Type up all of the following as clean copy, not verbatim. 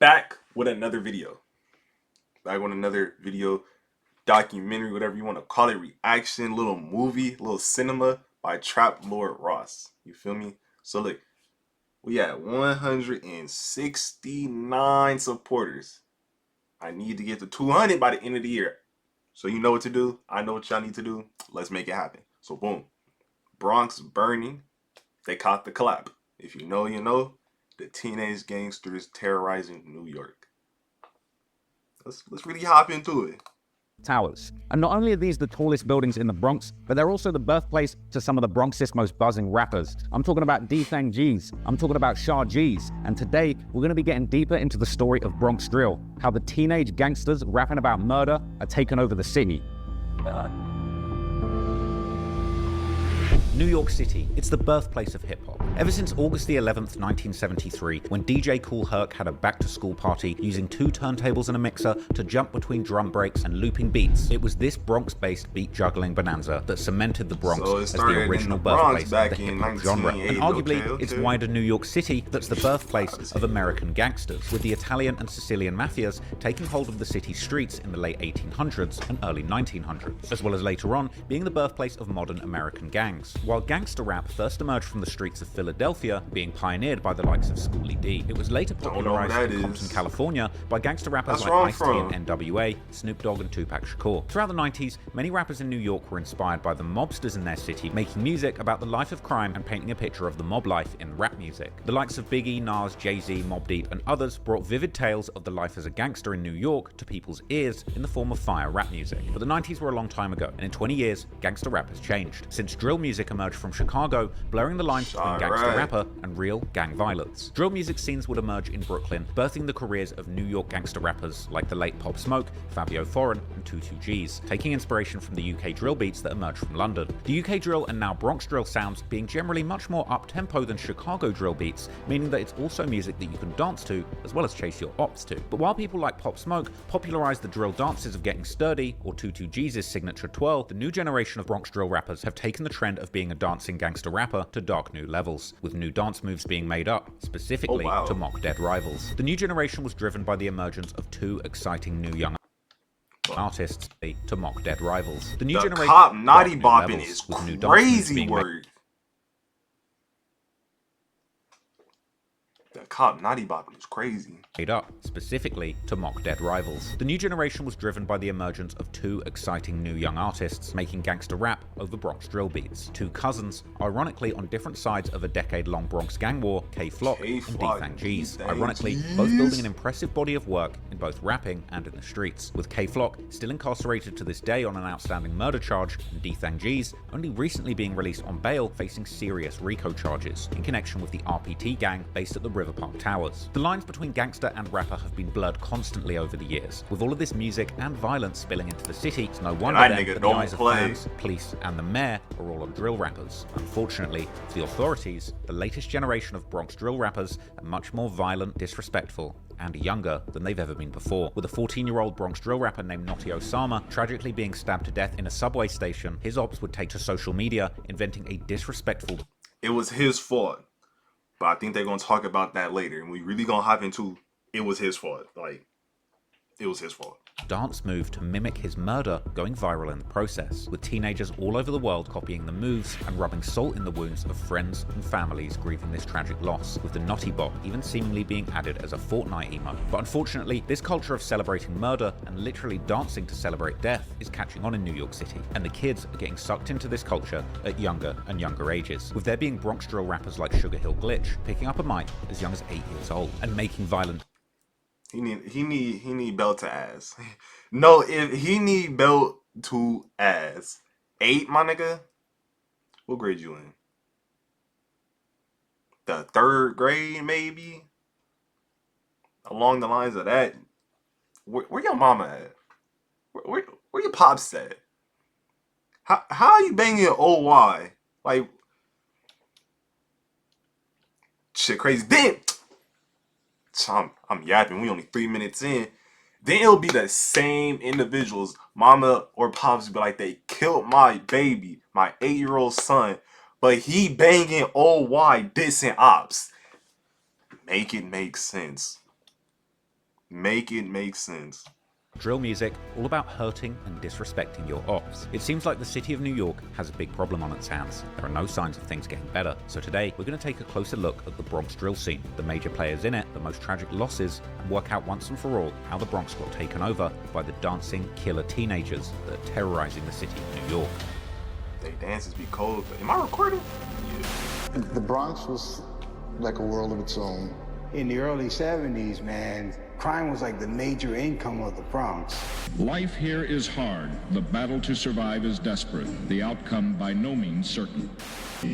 back with another video. Back with another video, documentary, whatever you want to call it, reaction, little movie, little cinema by Trap Lord Ross. You feel me? So look, we at 169 supporters. I need to get to 200 by the end of the year. So you know what to do. I know what y'all need to do. Let's make it happen. So boom. Bronx burning. They caught the collab. If you know, you know. The teenage gangsters terrorizing New York. Let's really hop into it. Towers. And not only are these the tallest buildings in the Bronx, but they're also the birthplace to some of the Bronx's most buzzing rappers. I'm talking about D-Thang G's, I'm talking about Shah G's, and today we're going to be getting deeper into the story of Bronx drill, how the teenage gangsters rapping about murder are taking over the city. New York City, it's the birthplace of hip-hop. Ever since August the 11th, 1973, when DJ Kool Herc had a back-to-school party using 2 turntables and a mixer to jump between drum breaks and looping beats, it was this Bronx-based beat juggling bonanza that cemented the Bronx as the original birthplace of the hip-hop genre. And arguably, it's wider New York City that's the birthplace of American gangsters, with the Italian and Sicilian mafias taking hold of the city's streets in the late 1800s and early 1900s, as well as later on being the birthplace of modern American gangs. While gangster rap first emerged from the streets of Philadelphia, being pioneered by the likes of Schoolie D, it was later popularized in Compton, California by gangster rappers like Ice-T and NWA, Snoop Dogg and Tupac Shakur. Throughout the 90s, many rappers in New York were inspired by the mobsters in their city, making music about the life of crime and painting a picture of the mob life in rap music. The likes of Biggie, Nas, Jay-Z, Mobb Deep and others brought vivid tales of the life as a gangster in New York to people's ears in the form of fire rap music. But the 90s were a long time ago, and in 20 years, gangster rap has changed, since drill music emerged from Chicago, blurring the lines between gangster rapper and real gang violence. Drill music scenes would emerge in Brooklyn, birthing the careers of New York gangster rappers like the late Pop Smoke, Fabio Foreign, and 22Gs, taking inspiration from the UK drill beats that emerged from London. The UK drill and now Bronx drill sounds being generally much more up-tempo than Chicago drill beats, meaning that it's also music that you can dance to, as well as chase your ops to. But while people like Pop Smoke popularized the drill dances of Getting Sturdy, or 22Gs' signature twirl, the new generation of Bronx drill rappers have taken the trend of being a dancing gangster rapper to dark new levels, with new dance moves being made up, specifically to mock dead rivals. The new generation was driven by the emergence of 2 exciting new young artists to mock dead rivals. The new generation cop naughty bopping is crazy word. The cop naughty bopping is crazy. Made up specifically to mock dead rivals. The new generation was driven by the emergence of 2 exciting new young artists making gangster rap over Bronx drill beats. 2 cousins, ironically on different sides of a decade-long Bronx gang war, K-Flock and D-Thang G's. Ironically, both building an impressive body of work in both rapping and in the streets, with K-Flock still incarcerated to this day on an outstanding murder charge, and D-Thang G's only recently being released on bail facing serious RICO charges in connection with the RPT gang based at the River Park Towers. The lines between gangster and rapper have been blurred constantly over the years. With all of this music and violence spilling into the city, it's no wonder then that the eyes of fans, police, and the mayor are all on drill rappers. Unfortunately, for the authorities, the latest generation of Bronx drill rappers are much more violent, disrespectful, and younger than they've ever been before. With a 14-year-old Bronx drill rapper named Notti Osama tragically being stabbed to death in a subway station, his ops would take to social media, inventing a disrespectful... It was his fault. But I think they're going to talk about that later. And we really going to hop into it was his fault. Like, it was his fault. Dance move to mimic his murder, going viral in the process, with teenagers all over the world copying the moves and rubbing salt in the wounds of friends and families grieving this tragic loss, with the Naughty Bop even seemingly being added as a Fortnite emote. But unfortunately, this culture of celebrating murder and literally dancing to celebrate death is catching on in New York City, and the kids are getting sucked into this culture at younger and younger ages, with there being Bronx drill rappers like Sugar Hill Glitch picking up a mic as young as 8 years old and making violent... He need belt to ass. No, if he need belt to ass. 8, my nigga? What grade you in? The 3rd grade, maybe? Along the lines of that. Where your mama at? Where your pops at? How are you banging OY? Like, shit crazy. Then I'm yapping. We only 3 minutes in. Then it'll be the same individuals, mama or pops, be like, they killed my baby, my 8-year-old son, but he banging OY dissing ops. Make it make sense. Make it make sense. Drill music, all about hurting and disrespecting your ops. It seems like the city of New York has a big problem on its hands. There are no signs of things getting better. So today, we're going to take a closer look at the Bronx drill scene, the major players in it, the most tragic losses, and work out once and for all how the Bronx got taken over by the dancing killer teenagers that are terrorizing the city of New York. They dances be cold. Am I recording? Yeah. The Bronx was like a world of its own. In the early 70s, man, crime was like the major income of the Bronx. Life here is hard. The battle to survive is desperate. The outcome by no means certain.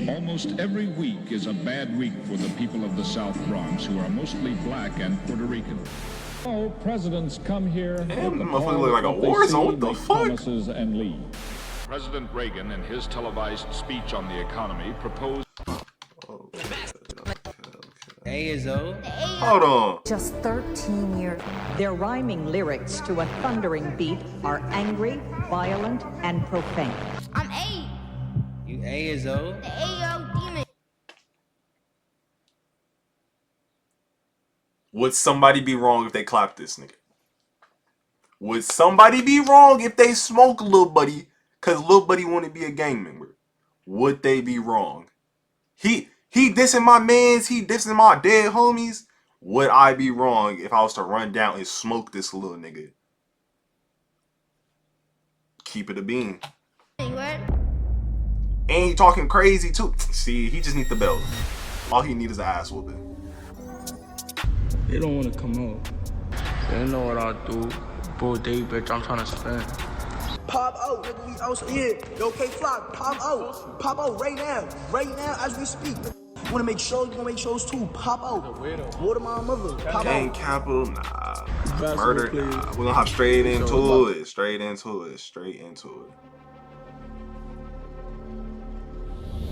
Almost every week is a bad week for the people of the South Bronx, who are mostly black and Puerto Rican. All presidents come here. Damn, that motherfucker look like a war zone. What the fuck? Promises and leave. President Reagan, in his televised speech on the economy, proposed. Hold on. Just 13 years. Their rhyming lyrics to a thundering beat are angry, violent, and profane. I'm A. You A is O? The AO demon. Would somebody be wrong if they clap this nigga? Would somebody be wrong if they smoke Lil Buddy because Lil Buddy want to be a gang member? Would they be wrong? He dissing my mans, he dissing my dead homies. Would I be wrong if I was to run down and smoke this little nigga? Keep it a bean. What? And he talking crazy too. See, he just need the belt. All he need is an ass whooping. They don't want to come out. They know what I do. Bull day, bitch, I'm trying to spend. Pop out, nigga, we out here. Yo, K-Flock, pop out right now as we speak. You wanna make shows, you wanna make shows too, pop out. Water my mother, pop Gang out. capital, nah. Murder, nah. We're gonna hop straight into it. Straight into it.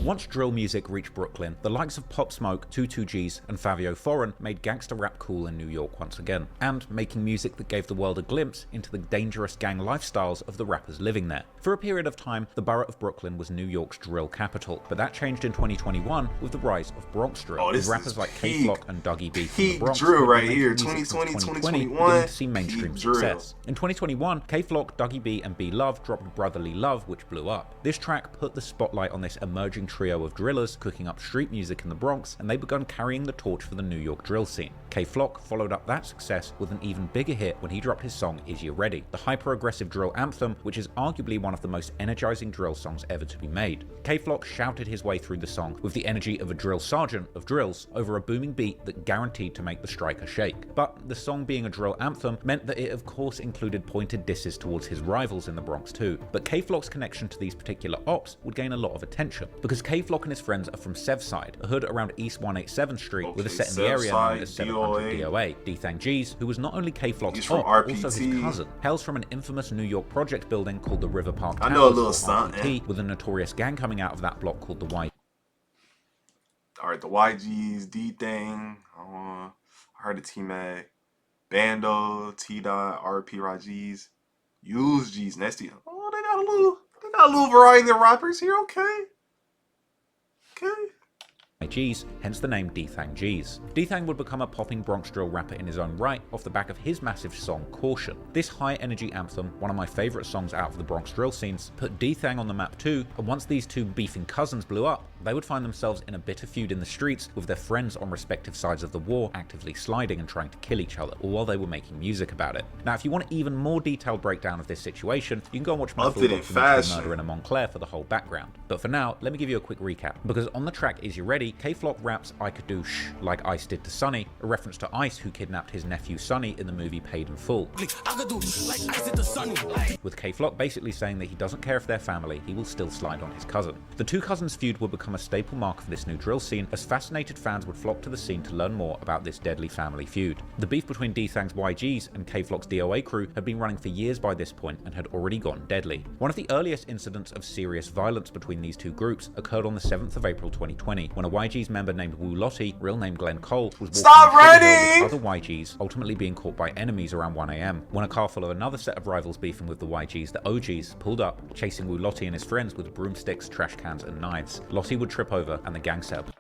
Once drill music reached Brooklyn, the likes of Pop Smoke, 22Gs, and Fabio Foreign made gangster rap cool in New York once again, and making music that gave the world a glimpse into the dangerous gang lifestyles of the rappers living there. For a period of time, the borough of Brooklyn was New York's drill capital, but that changed in 2021 with the rise of Bronx drill, with rappers like K-Flock and Dougie B from the Bronx drill right here, 2020, 2021, beginning to see mainstream success. In 2021, K-Flock, Dougie B, and B Love dropped Brotherly Love, which blew up. This track put the spotlight on this emerging trio of drillers cooking up street music in the Bronx, and they begun carrying the torch for the New York drill scene. K-Flock followed up that success with an even bigger hit when he dropped his song Is You Ready, the hyper-aggressive drill anthem, which is arguably one of the most energizing drill songs ever to be made. K-Flock shouted his way through the song with the energy of a drill sergeant of drills over a booming beat that guaranteed to make the striker shake. But the song being a drill anthem meant that it of course included pointed disses towards his rivals in the Bronx too. But K-Flock's connection to these particular ops would gain a lot of attention, because K-Flock and his friends are from Sevside, a hood around East 187th Street, with a set in the area known as 700 DOA. D-Thang G's, who was not only K-Flock's op, but also his cousin, hails from an infamous New York project building called the River Park Towers, I know a little something, with a notorious gang coming out of that block called the Y. Alright, the YGs, D-Thang, I heard of T-Mac, Bando, T-Dot, RP Raji's, Use G's, Nesty. Oh, they got a little variety of rappers here, okay. G's, hence the name D-Thang G's. D-Thang would become a popping Bronx drill rapper in his own right off the back of his massive song Caution. This high energy anthem, one of my favourite songs out of the Bronx drill scenes, put D-Thang on the map too, and once these two beefing cousins blew up, they would find themselves in a bitter feud in the streets with their friends on respective sides of the war actively sliding and trying to kill each other, all while they were making music about it. Now if you want an even more detailed breakdown of this situation, you can go and watch my full documentary Murder in a Montclair for the whole background. But for now, let me give you a quick recap, because on the track Is You Ready, K-Flock raps I could do shh like Ice did to Sonny, a reference to Ice who kidnapped his nephew Sonny in the movie Paid in Full. With K-Flock basically saying that he doesn't care if they're family, he will still slide on his cousin. The two cousins' feud would become a staple mark of this new drill scene, as fascinated fans would flock to the scene to learn more about this deadly family feud. The beef between D-Thang's YGs and K-Flock's DOA crew had been running for years by this point and had already gone deadly. One of the earliest incidents of serious violence between these two groups occurred on the 7th of April 2020, when a YG's member named Wu Lottie, real name Glenn Cole, was walking with other YGs, ultimately being caught by enemies around 1 AM. When a car full of another set of rivals beefing with the YGs, the OGs, pulled up, chasing Wu Lottie and his friends with broomsticks, trash cans, and knives. Lottie would trip over and the gang set up.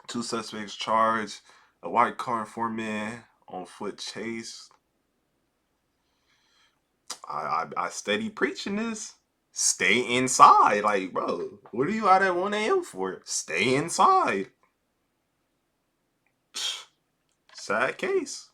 2 suspects charged, a white car and 4 men on foot chase. I steady preaching this. Stay inside. Like, bro, what are you out at 1 a.m. for? Stay inside. Sad case.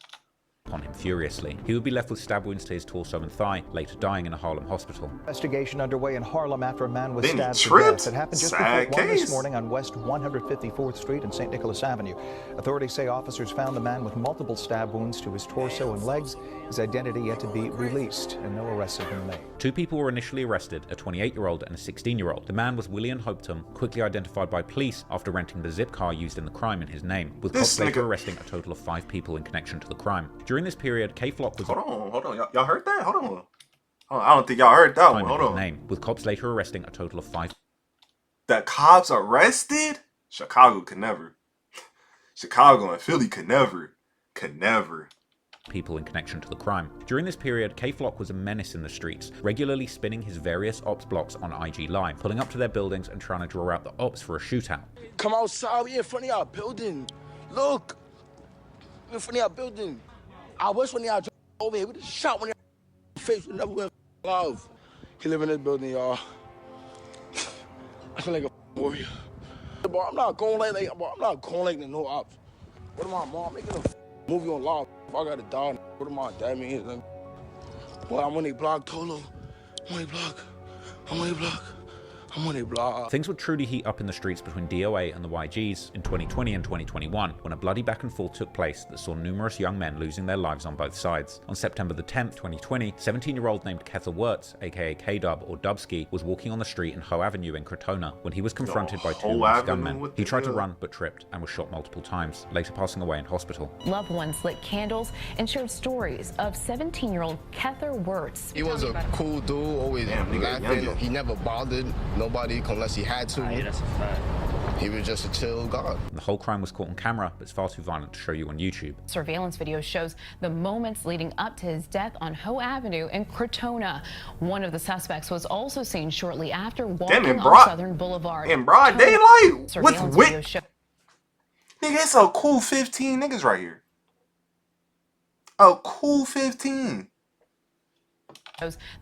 Upon him furiously. He would be left with stab wounds to his torso and thigh, later dying in a Harlem hospital. Investigation underway in Harlem after a man was Then he stabbed to tripped? death. It happened just Sad before 1 this case. morning on West 154th Street and St. Nicholas Avenue. Authorities say officers found the man with multiple stab wounds to his torso and legs. His identity yet to be released, and no arrests have been made. Two people were initially arrested, a 28-year-old and a 16-year-old. The man was William Hopetoun, quickly identified by police after renting the zip car used in the crime in his name, with cops later arresting a total of 5 people in connection to the crime. During this period, K-Flock was... Hold on. Y'all heard that? Hold on. I don't think y'all heard that one. Hold on. Name, with cops later arresting a total of 5... The cops arrested? Chicago could never. Chicago and Philly could never. people in connection to the crime. During this period, K-Flock was a menace in the streets, regularly spinning his various ops blocks on IG Live, pulling up to their buildings and trying to draw out the ops for a shootout. Come outside, we in front of our building. Look, we in front of our building. I wish when y'all over here, we just shot one of y'all face, we never went love. He live in this building, y'all. I feel like a warrior. Bro, I'm not going like no ops. What am I, mom? Making a movie on live. If I got a dog, what am I, that means? Like, well, I'm on a block, Tolo. I'm on a block. Things would truly heat up in the streets between DOA and the YGs in 2020 and 2021, when a bloody back and forth took place that saw numerous young men losing their lives on both sides. On September the 10th, 2020, 17-year-old named Kether Wirtz, aka K-Dub or Dubski, was walking on the street in Hoe Avenue in Crotona when he was confronted by two masked gunmen. He tried to run but tripped and was shot multiple times, later passing away in hospital. Loved ones lit candles and shared stories of 17-year-old Kether Wirtz. He was a cool dude, always laughing. He never bothered nobody unless he had to. Yeah, that's a fact. He was just a chill guy. The whole crime was caught on camera, but it's far too violent to show you on YouTube. Surveillance video shows the moments leading up to his death on Hoe Avenue in Crotona. One of the suspects was also seen shortly after walking on Southern Boulevard. In broad daylight? Surveillance With video show. Nigga, it's a cool 15 niggas right here. A cool 15.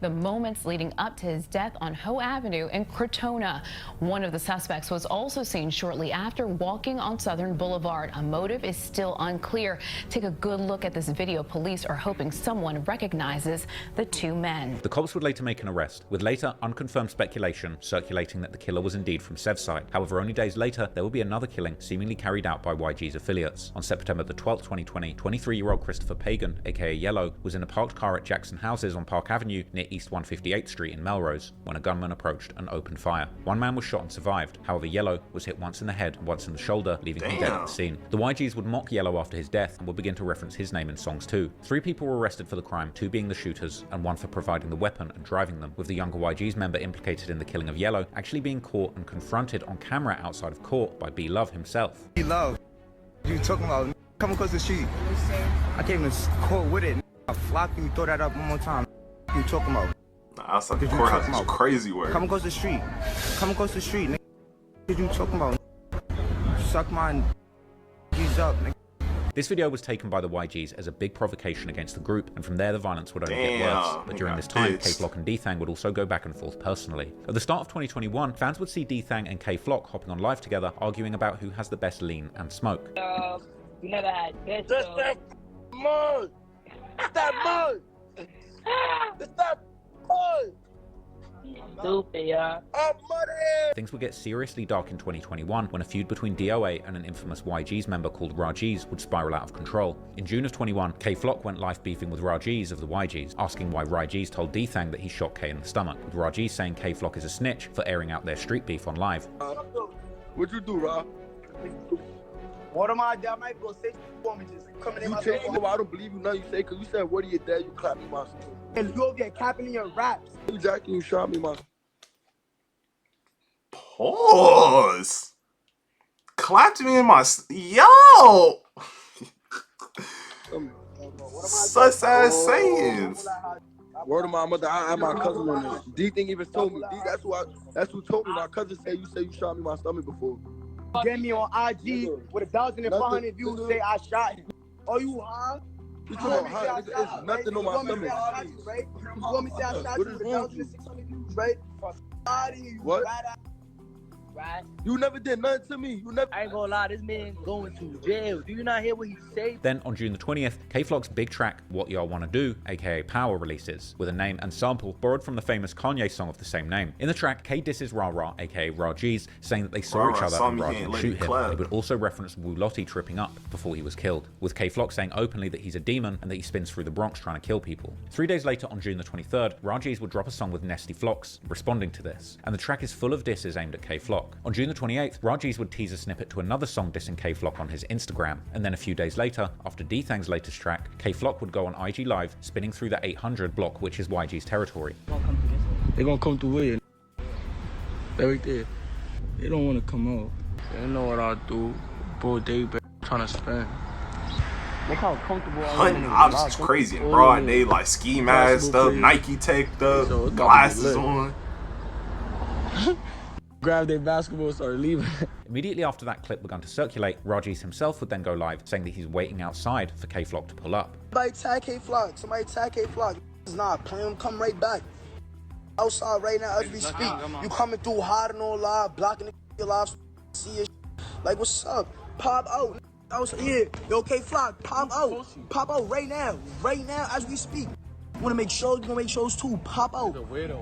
The moments leading up to his death on Hoe Avenue in Crotona. One of the suspects was also seen shortly after walking on Southern Boulevard. A motive is still unclear. Take a good look at this video. Police are hoping someone recognizes the two men. The cops would later make an arrest, with later unconfirmed speculation circulating that the killer was indeed from Sevside. However, only days later, there would be another killing seemingly carried out by YG's affiliates. On September the 12th, 2020, 23-year-old Christopher Pagan, aka Yellow, was in a parked car at Jackson Houses on Park Avenue near East 158th Street in Melrose when a gunman approached and opened fire. One man was shot and survived. However, Yellow was hit once in the head and once in the shoulder, leaving him dead at the scene. The YGs would mock Yellow after his death and would begin to reference his name in songs too. 3 people were arrested for the crime, 2 being the shooters and 1 for providing the weapon and driving them, with the younger YGs member implicated in the killing of Yellow actually being caught and confronted on camera outside of court by B Love himself. B Love, you talking about come across the street? I came to court with it. I flopped you, throw that up one more time. You talking about? Outside the courthouse is crazy work. Come across the street. Come across the street, nigga. What you talking about? Suck my G's up, nigga. This video was taken by the YGs as a big provocation against the group, and from there the violence would only get worse. But during this time, K-Flock and D-Thang would also go back and forth personally. At the start of 2021, fans would see D-Thang and K-Flock hopping on live together, arguing about who has the best lean and smoke. You never had this. That's that mud. That's that mud. That's that mud. Stupid, yeah. Things would get seriously dark in 2021 when a feud between DOA and an infamous YGs member called Rajiz would spiral out of control. In June of 21, K-Flock went live beefing with Rajiz of the YGs, asking why Rajiz told D-Thang that he shot K in the stomach, with Rajiz saying K-Flock is a snitch for airing out their street beef on live. What'd you do, Rob? What am I? That might go say for me, just coming in my face. I don't believe you nothing you say, because you said, what are you dead? You clapped me my story. And you over there capping in your raps. Exactly, you shot me my. Pause. Clapped me in my. Yo! Such ass sayings. Word of my mother, I had my cousin on this. D thing even told me. D, that's who told me. My cousin said you shot me my stomach before. Get me on IG with 1,500 views, say I shot him. Are you high? You talking about hot? It's nothing on my stomach. You want me to say I shot you with 1,600 views, right? What? Right? You never did nothing to me. You never. I ain't gonna lie, this man going to jail. Do you not hear what he said? Then on June the 20th, K-Flock's big track, What Y'all Wanna Do, aka Power, releases, with a name and sample borrowed from the famous Kanye song of the same name. In the track, K disses Ra Ra, aka Rajeez, saying that they saw each other and Raj would shoot him. They would also reference Wu Lottie tripping up before he was killed, with K-Flock saying openly that he's a demon and that he spins through the Bronx trying to kill people. 3 days later, on June the 23rd, Rajeez would drop a song with Nesty Flocks, responding to this, and the track is full of disses aimed at K-Flock. On June the 28th, Rajeez would tease a snippet to another song dissing K-Flock on his Instagram, and then a few days later, after D-Thang's latest track, K-Flock would go on IG Live, spinning through the 800 block, which is YG's territory. They gonna come through with it. They right there. They don't wanna come out. They know what I do. Bro, they been trying to spend. Look how comfortable Hunting ops is crazy in broad day, like ski mask up, Nike taped up, glasses on. Grab their basketball and started leaving. Immediately after that clip began to circulate, Rajeez himself would then go live, saying that he's waiting outside for K-Flock to pull up. Somebody tag K-Flock. Somebody tag K-Flock. It's not playing. Come right back. Outside right now as we speak. You coming through hiding on live, blocking the live. See your like, what's up? Pop out. Outside here. Yo, K-Flock. Pop out. Pop out right now. Right now as we speak. You wanna make shows? You gonna make shows too? Pop out.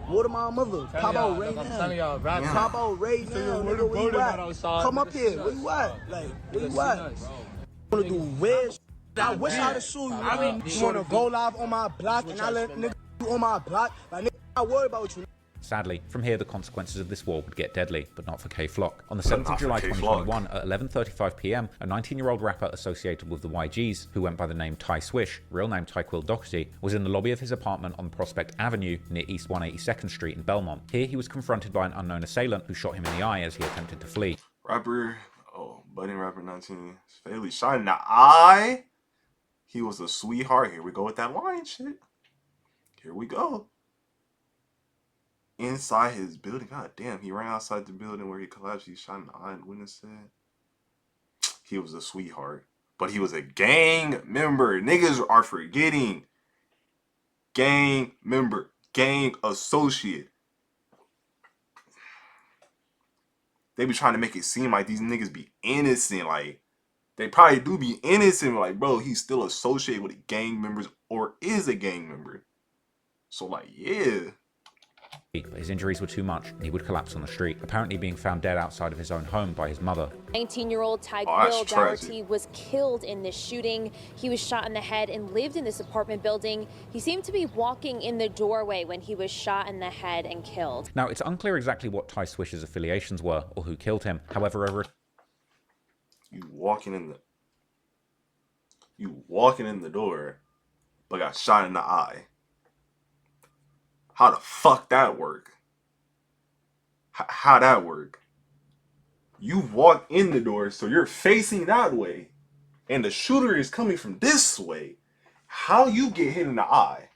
Water my mother. Pop out right now. Pop out right now. Nigga, where you at? Come up here. Where you at? Like, where you at? Wanna do weird? I wish I'd have sued you. You wanna go live on my block and I let nigga on my block? Like, nigga, I worry about you. Sadly, from here the consequences of this war would get deadly, but not for K-Flock. On the 7th of July 2021, at 11:35 PM, a 19-year-old rapper associated with the YGs, who went by the name Ty Swish, real name Tyquil Doherty, was in the lobby of his apartment on Prospect Avenue near East 182nd Street in Belmont. Here he was confronted by an unknown assailant who shot him in the eye as he attempted to flee. Budding rapper 19, fatally shot in the eye. He was a sweetheart. Here we go with that line shit. Here we go. Inside his building, god damn, he ran outside the building where he collapsed. He shot in the eye, and witness said he was a sweetheart, but he was a gang member. Niggas are forgetting. Gang member, gang associate. They be trying to make it seem like these niggas be innocent. Like, they probably do be innocent. Like, bro, he's still associated with gang members or is a gang member. So, like, yeah. But his injuries were too much and he would collapse on the street, apparently being found dead outside of his own home by his mother. 19-year-old Tyquil Doherty was killed in this shooting. He was shot in the head and lived in this apartment building. He seemed to be walking in the doorway when he was shot in the head and killed. Now, it's unclear exactly what Ty Swish's affiliations were or who killed him. However, over You walking in the door, but got shot in the eye. How the fuck that work? How that work? You walk in the door, so you're facing that way, and the shooter is coming from this way. How you get hit in the eye?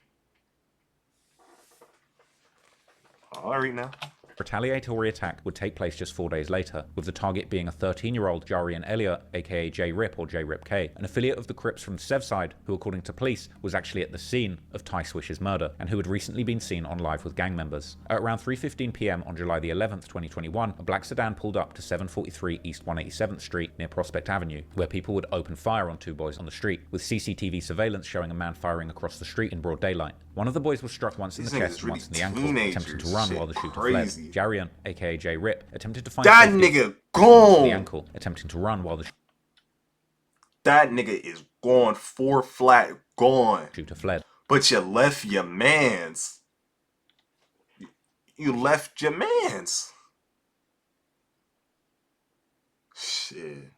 All right now. retaliatory attack would take place just 4 days later, with the target being a 13-year-old Jarian Elliott, aka J-Rip or J-Rip-K, an affiliate of the Crips from the Sev side, who according to police was actually at the scene of Ty Swish's murder, and who had recently been seen on live with gang members. At around 3:15 PM on July the 11th, 2021, a black sedan pulled up to 743 East 187th Street near Prospect Avenue, where people would open fire on two boys on the street, with CCTV surveillance showing a man firing across the street in broad daylight. One of the boys was struck once in the chest, once in the ankle, attempting to run while the shooter fled. Jarian, aka J-Rip, attempted to find that nigga gone. The ankle, attempting to run while the that nigga is gone, 4 flat, gone. Shooter fled. But you left your mans. You left your mans. Shit.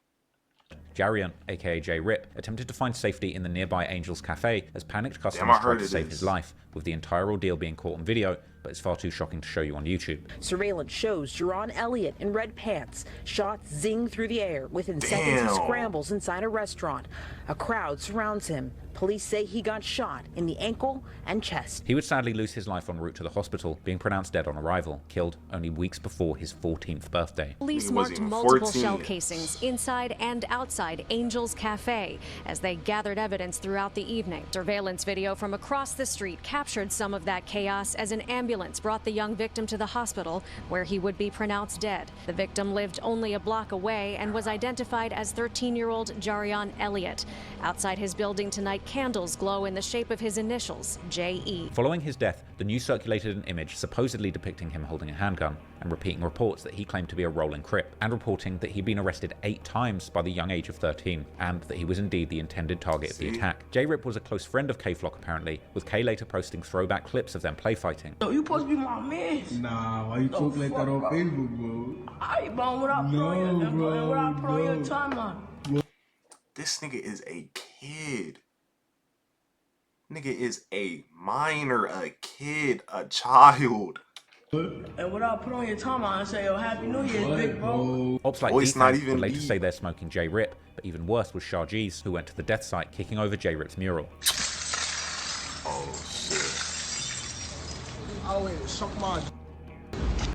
Jarian, aka J-Rip, attempted to find safety in the nearby Angels Cafe as panicked customers tried to save his life, with the entire ordeal being caught on video but it's far too shocking to show you on YouTube. Surveillance shows Jerron Elliott in red pants. Shots zing through the air. Within seconds, he scrambles inside a restaurant. A crowd surrounds him. Police say he got shot in the ankle and chest. He would sadly lose his life en route to the hospital, being pronounced dead on arrival, killed only weeks before his 14th birthday. Police marked multiple shell casings inside and outside Angel's Cafe as they gathered evidence throughout the evening. Surveillance video from across the street captured some of that chaos as an ambulance brought the young victim to the hospital where he would be pronounced dead. The victim lived only a block away and was identified as 13-year-old Jarion Elliott. Outside his building tonight, candles glow in the shape of his initials, J.E. Following his death, the news circulated an image supposedly depicting him holding a handgun and repeating reports that he claimed to be a rolling crip, and reporting that he'd been arrested 8 times by the young age of 13, and that he was indeed the intended target of the attack. J-Rip was a close friend of K-Flock apparently, with K later posting throwback clips of them play fighting. Yo, you supposed to be my man. Nah, why you talk like that on Facebook, bro? I bro, what I put on your, bro, what I put on your timeline. This nigga is a kid. Nigga is a minor, a kid, a child. And what I put on your timeline and say, yo, Happy New Year, big bro. Ops like it's not even would later say they're smoking J-Rip, but even worse was Shah G's, who went to the death site kicking over J-Rip's mural. Oh shit. Always suck my.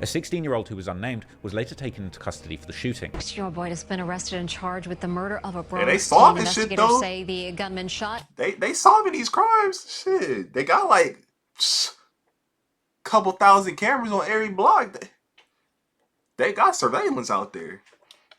A 16-year-old who was unnamed was later taken into custody for the shooting. 16-year-old boy has been arrested and charged with the murder of a Bronx. Yeah, they solving shit Investigators though. say the gunman shot. They solving these crimes. Shit, they got like couple thousand cameras on every block. They got surveillance out there.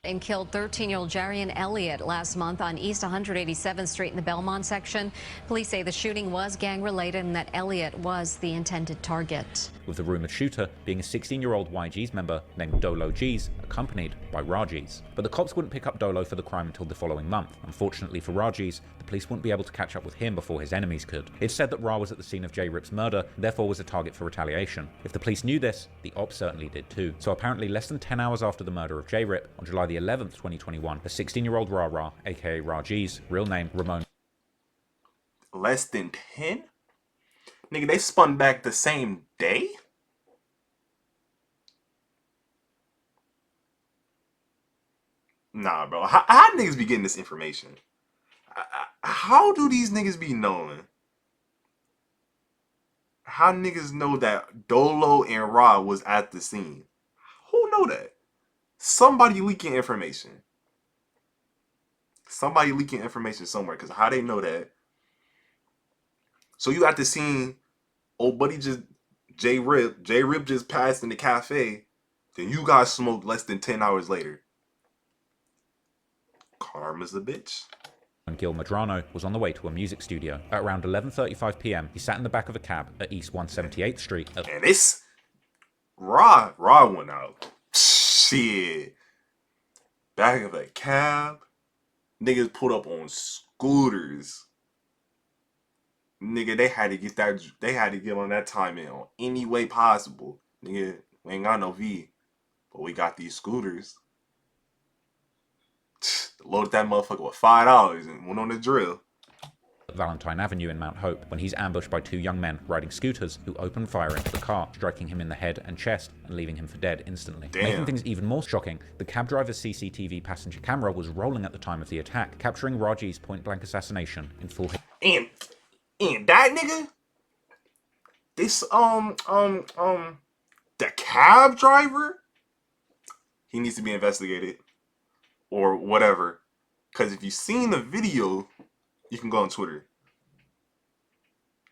And killed 13-year-old Jarion Elliott last month on East 187th Street in the Belmont section. Police say the shooting was gang-related and that Elliott was the intended target. With the rumored shooter being a 16-year-old YG's member named Dolo G's, accompanied by Raji's. But the cops wouldn't pick up Dolo for the crime until the following month. Unfortunately for Raji's, the police wouldn't be able to catch up with him before his enemies could. It's said that Ra was at the scene of J-Rip's murder, and therefore was a target for retaliation. If the police knew this, the ops certainly did too. So apparently less than 10 hours after the murder of J-Rip, on July the 11th, 2021, a 16-year-old Ra, aka Raji's, real name Ramon. Less than 10? Nigga, they spun back the same day? Nah, bro. How niggas be getting this information? How do these niggas be knowing? How niggas know that Dolo and Ra was at the scene? Who know that? Somebody leaking information. Somebody leaking information somewhere. Because how they know that? So you at the scene, old buddy just, J-Rip just passed in the cafe. Then you guys smoked less than 10 hours later. Karma's a bitch. When Gil Medrano was on the way to a music studio. At around 11:35 p.m., he sat in the back of a cab at East 178th Street. And this Ra went out. Shit. Back of a cab. Niggas pulled up on scooters. Nigga, they had to get on that time in on any way possible. Nigga, we ain't got no V, but we got these scooters. Loaded that motherfucker with $5 and went on the drill. Valentine Avenue in Mount Hope, when he's ambushed by 2 young men riding scooters who open fire into the car, striking him in the head and chest and leaving him for dead instantly. Damn. Making things even more shocking, the cab driver's CCTV passenger camera was rolling at the time of the attack, capturing Raji's point-blank assassination in full. And that nigga, this the cab driver, he needs to be investigated or whatever. Because if you've seen the video, you can go on Twitter.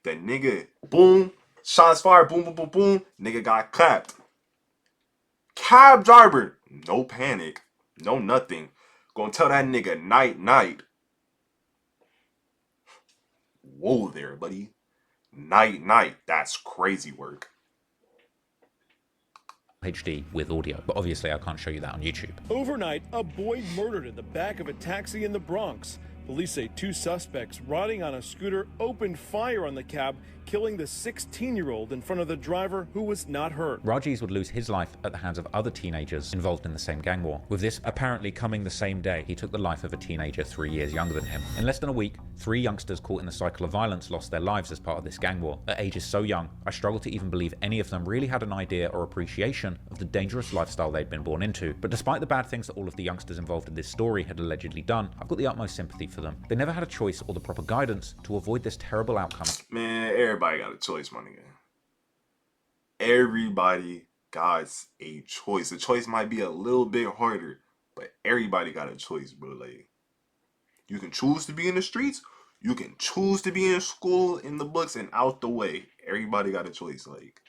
That nigga, boom, shots fired, boom, boom, boom, boom. Nigga got clapped. Cab driver, no panic, no nothing. Gonna tell that nigga night, night. Whoa there, buddy. Night, night. That's crazy work. HD with audio, but obviously I can't show you that on YouTube. Overnight, a boy murdered in the back of a taxi in the Bronx. Police say 2 suspects riding on a scooter opened fire on the cab, killing the 16-year-old in front of the driver, who was not hurt. Rajiz would lose his life at the hands of other teenagers involved in the same gang war, with this apparently coming the same day he took the life of a teenager 3 years younger than him. In less than a week, 3 youngsters caught in the cycle of violence lost their lives as part of this gang war. At ages so young, I struggle to even believe any of them really had an idea or appreciation of the dangerous lifestyle they'd been born into. But despite the bad things that all of the youngsters involved in this story had allegedly done, I've got the utmost sympathy for them. They never had a choice or the proper guidance to avoid this terrible outcome. Man, everybody got a choice, my nigga. Everybody got a choice. The choice might be a little bit harder, but everybody got a choice, bro. Like, you can choose to be in the streets. You can choose to be in school, in the books, and out the way. Everybody got a choice. Like,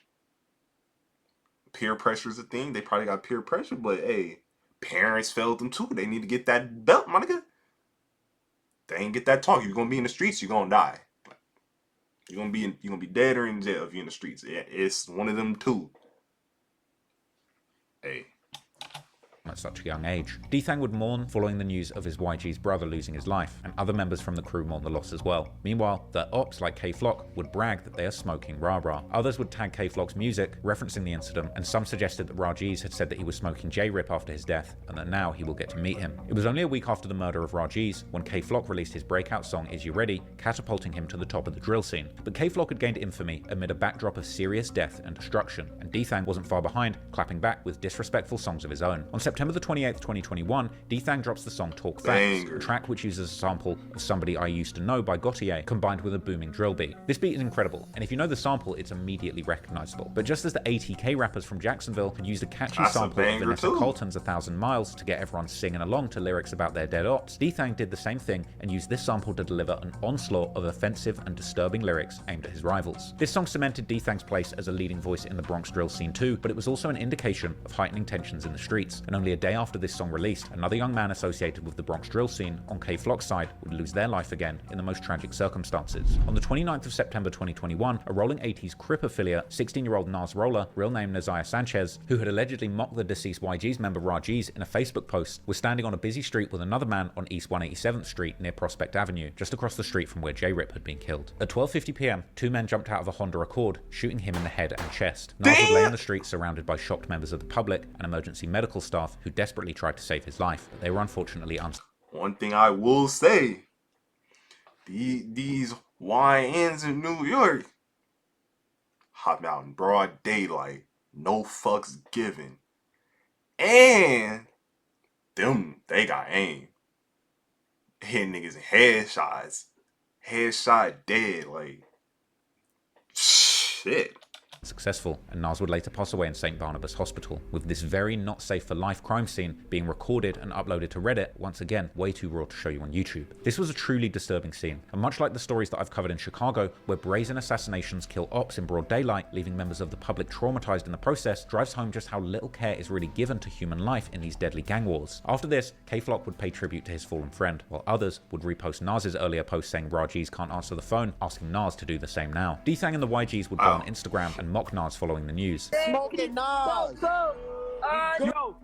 peer pressure is a thing. They probably got peer pressure, but hey, parents failed them too. They need to get that belt, my nigga. They ain't get that talk. You're gonna be in the streets. You're gonna die. You're gonna be dead or in jail if you're in the streets. Yeah, it's one of them two. Hey. At such a young age. D-Thang would mourn following the news of his YG's brother losing his life, and other members from the crew mourn the loss as well. Meanwhile, their ops like K-Flock would brag that they are smoking rah-rah. Others would tag K-Flock's music, referencing the incident, and some suggested that Rajiz had said that he was smoking J-Rip after his death, and that now he will get to meet him. It was only a week after the murder of Rajiz when K-Flock released his breakout song Is You Ready, catapulting him to the top of the drill scene. But K-Flock had gained infamy amid a backdrop of serious death and destruction, and D-Thang wasn't far behind, clapping back with disrespectful songs of his own. On September the 28th, 2021, D-Thang drops the song Talk Facts, a track which uses a sample of Somebody I Used to Know by Gautier, combined with a booming drill beat. This beat is incredible, and if you know the sample, it's immediately recognizable. But just as the ATK rappers from Jacksonville had used a catchy sample of Vanessa Carlton's 1,000 Miles to get everyone singing along to lyrics about their dead ops, D-Thang did the same thing and used this sample to deliver an onslaught of offensive and disturbing lyrics aimed at his rivals. This song cemented D-Thang's place as a leading voice in the Bronx drill scene too, but it was also an indication of heightening tensions in the streets, and only a day after this song released, another young man associated with the Bronx drill scene on K-Flock's side would lose their life again in the most tragic circumstances. On the 29th of September 2021, a Rolling 80s Crip affiliate, 16-year-old Nas Roller, real name Naziah Sanchez, who had allegedly mocked the deceased YG's member Rajiz in a Facebook post, was standing on a busy street with another man on East 187th Street near Prospect Avenue, just across the street from where J-Rip had been killed. At 12:50 PM, 2 men jumped out of a Honda Accord, shooting him in the head and chest. Nas would lay in the street surrounded by shocked members of the public and emergency medical staff who desperately tried to save his life, but they were unfortunately One thing I will say, these YNs in New York hop out in broad daylight, no fucks given, and they got aim, hit niggas in headshot dead, like shit. Successful, and Nas would later pass away in St. Barnabas Hospital, with this very not safe for life crime scene being recorded and uploaded to Reddit, once again way too raw to show you on YouTube. This was a truly disturbing scene, and much like the stories that I've covered in Chicago, where brazen assassinations kill ops in broad daylight, leaving members of the public traumatized in the process, drives home just how little care is really given to human life in these deadly gang wars. After this, K-Flock would pay tribute to his fallen friend, while others would repost Nas's earlier post saying Rajiz can't answer the phone, asking Nas to do the same now. D-Thang and the YGs would go on Instagram and mock Nas following the news. Smoking Nas. Yo.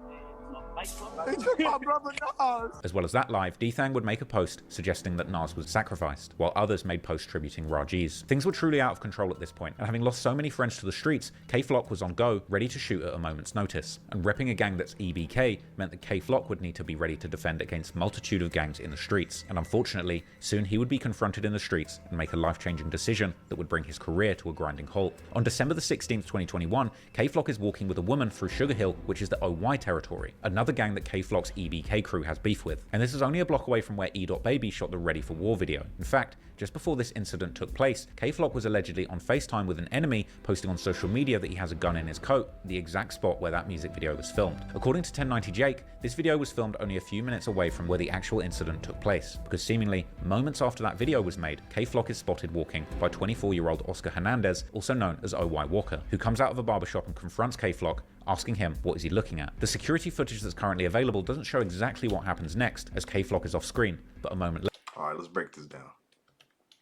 My brother Nas. As well as that live, D-Thang would make a post suggesting that Nas was sacrificed, while others made posts tributing Rajiz. Things were truly out of control at this point, and having lost so many friends to the streets, K-Flock was on go, ready to shoot at a moment's notice. And repping a gang that's EBK meant that K-Flock would need to be ready to defend against a multitude of gangs in the streets. And unfortunately, soon he would be confronted in the streets and make a life-changing decision that would bring his career to a grinding halt. On December the 16th, 2021, K-Flock is walking with a woman through Sugar Hill, which is the OY territory, another gang that K-Flock's EBK crew has beef with. And this is only a block away from where E.Baby shot the Ready for War video. In fact, just before this incident took place, K-Flock was allegedly on FaceTime with an enemy, posting on social media that he has a gun in his coat, the exact spot where that music video was filmed. According to 1090 Jake, this video was filmed only a few minutes away from where the actual incident took place, because seemingly moments after that video was made, K-Flock is spotted walking by 24-year-old Oscar Hernandez, also known as OY Walker, who comes out of a barbershop and confronts K-Flock, asking him what is he looking at. The security footage that's currently available doesn't show exactly what happens next, as K-Flock is off screen, but a moment later. Alright, let's break this down.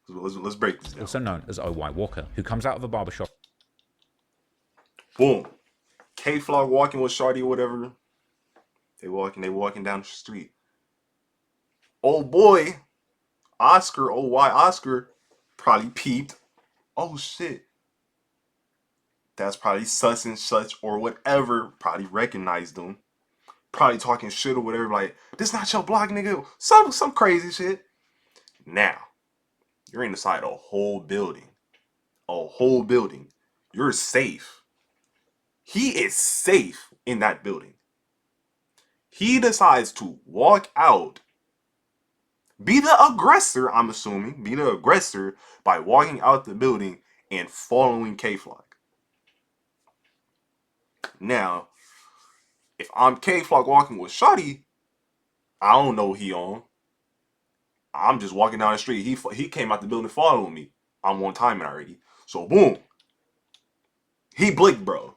Let's break this down. Also known as OY Walker, who comes out of a barbershop. Boom. K-Flock walking with Shorty or whatever. They walking down the street. Old boy Oscar probably peeped. Oh shit. That's probably such and such or whatever. Probably recognized them. Probably talking shit or whatever. Like, this not your block, nigga. Some crazy shit. Now, you're inside a whole building. A whole building. You're safe. He is safe in that building. He decides to walk out. Be the aggressor, I'm assuming. Be the aggressor by walking out the building and following K-Flock. Now, if I'm K-Flock walking with Shotty, I don't know what he on. I'm just walking down the street. He came out the building following me. I'm on timing already. So boom. He blinked, bro.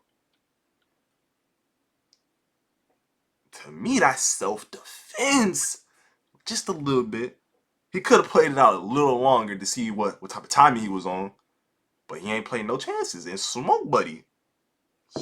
To me, that's self-defense. Just a little bit. He could have played it out a little longer to see what type of timing he was on. But he ain't playing no chances. And smoke, buddy.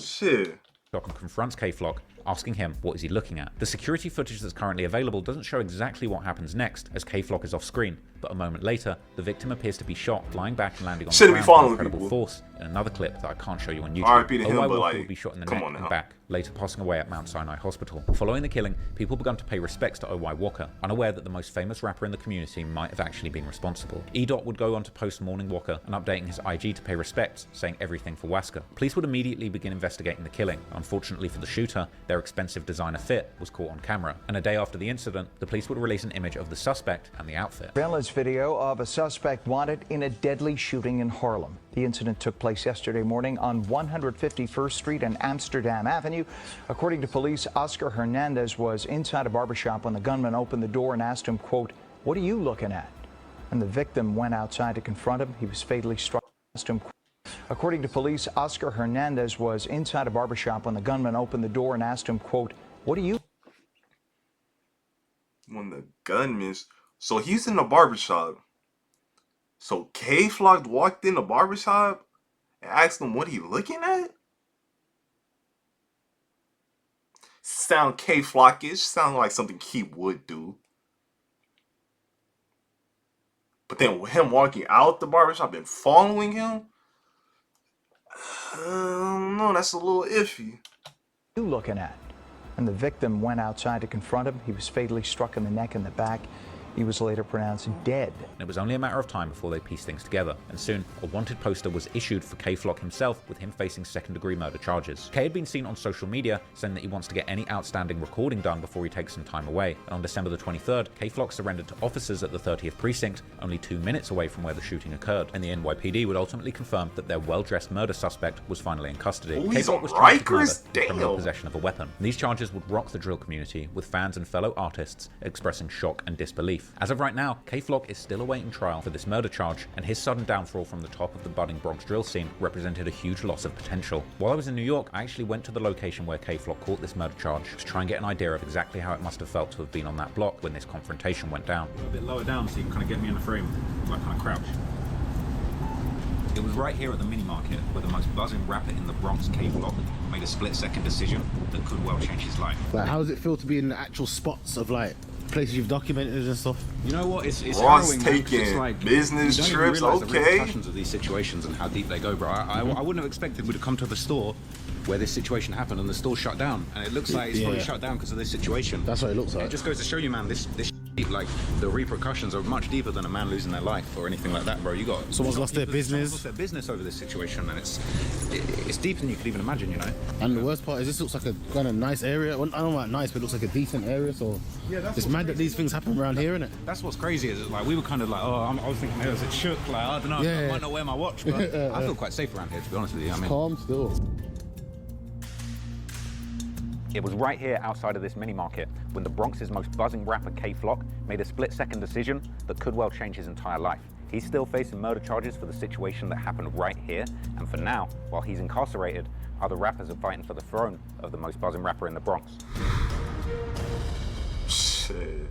Shit. And confronts K-Flock, asking him what is he looking at. The security footage that's currently available doesn't show exactly what happens next, as K-Flock is off screen, but a moment later, the victim appears to be shot, flying back and landing on the ground with incredible force in another clip that I can't show you on YouTube. R.I.P. to him, O.Y. but Walker like, would be shot in the neck and back, later passing away at Mount Sinai Hospital. Following the killing, people began to pay respects to O.Y. Walker, unaware that the most famous rapper in the community might have actually been responsible. E-Dot would go on to post mourning Walker and updating his IG to pay respects, saying everything for Waska. Police would immediately begin investigating the killing. Unfortunately for the shooter, their expensive designer fit was caught on camera, and a day after the incident, the police would release an image of the suspect and the outfit. Surveillance video of a suspect wanted in a deadly shooting in Harlem. The incident took place yesterday morning on 151st Street and Amsterdam Avenue. According to police, Oscar Hernandez was inside a barbershop when the gunman opened the door and asked him, quote, "What are you looking at?" And the victim went outside to confront him. He was fatally struck. Asked him, according to police, Oscar Hernandez was inside a barbershop when the gunman opened the door and asked him, quote, "What are you?" When the gunman, so he's in the barbershop. So K-Flock walked in the barbershop and asked him what he looking at? Sound K-Flockish. Sound like something he would do. But then with him walking out the barbershop and following him, I don't know, that's a little iffy. You looking at? And the victim went outside to confront him. He was fatally struck in the neck and the back. He was later pronounced dead. It was only a matter of time before they pieced things together, and soon a wanted poster was issued for K-Flock himself, with him facing second-degree murder charges. K had been seen on social media saying that he wants to get any outstanding recording done before he takes some time away, and on December the 23rd, K-Flock surrendered to officers at the 30th Precinct, only 2 minutes away from where the shooting occurred, and the NYPD would ultimately confirm that their well-dressed murder suspect was finally in custody. K-Flock was charged with murder and criminal possession of a weapon. And these charges would rock the drill community, with fans and fellow artists expressing shock and disbelief. As of right now, K-Flock is still awaiting trial for this murder charge, and his sudden downfall from the top of the budding Bronx drill scene represented a huge loss of potential. While I was in New York, I actually went to the location where K-Flock caught this murder charge to try and get an idea of exactly how it must have felt to have been on that block when this confrontation went down. A bit lower down so you can kind of get me in the frame, like kind of crouch. It was right here at the mini market where the most buzzing rapper in the Bronx, K-Flock, made a split-second decision that could well change his life. Like, how does it feel to be in the actual spots of like places you've documented and stuff? You know what? It's Ross harrowing. taking It's like, business you don't trips. even realize the Okay. repercussions of these situations and how deep they go, bro. I wouldn't have expected we'd have come to the store where this situation happened and the store shut down, and it looks like it's probably shut down because of this situation. That's what it looks like. It just goes to show you, man, this like the repercussions are much deeper than a man losing their life or anything like that, bro. You got Someone's lost their business. Lost their business over this situation, and it's deeper than you could even imagine, you know. And the worst part is this looks like a kind of nice area. Well, I don't know about nice, but it looks like a decent area. So yeah, it's mad that these things happen around here, innit? That's what's crazy. Is like we were kind of like, I was thinking, hey, was it shook? Like I don't know, I might not wear my watch, but I feel quite safe around here, to be honest with you. I mean, calm still. It was right here outside of this mini market when the Bronx's most buzzing rapper K-Flock made a split-second decision that could well change his entire life. He's still facing murder charges for the situation that happened right here, and for now, while he's incarcerated, other rappers are fighting for the throne of the most buzzing rapper in the Bronx. Shit.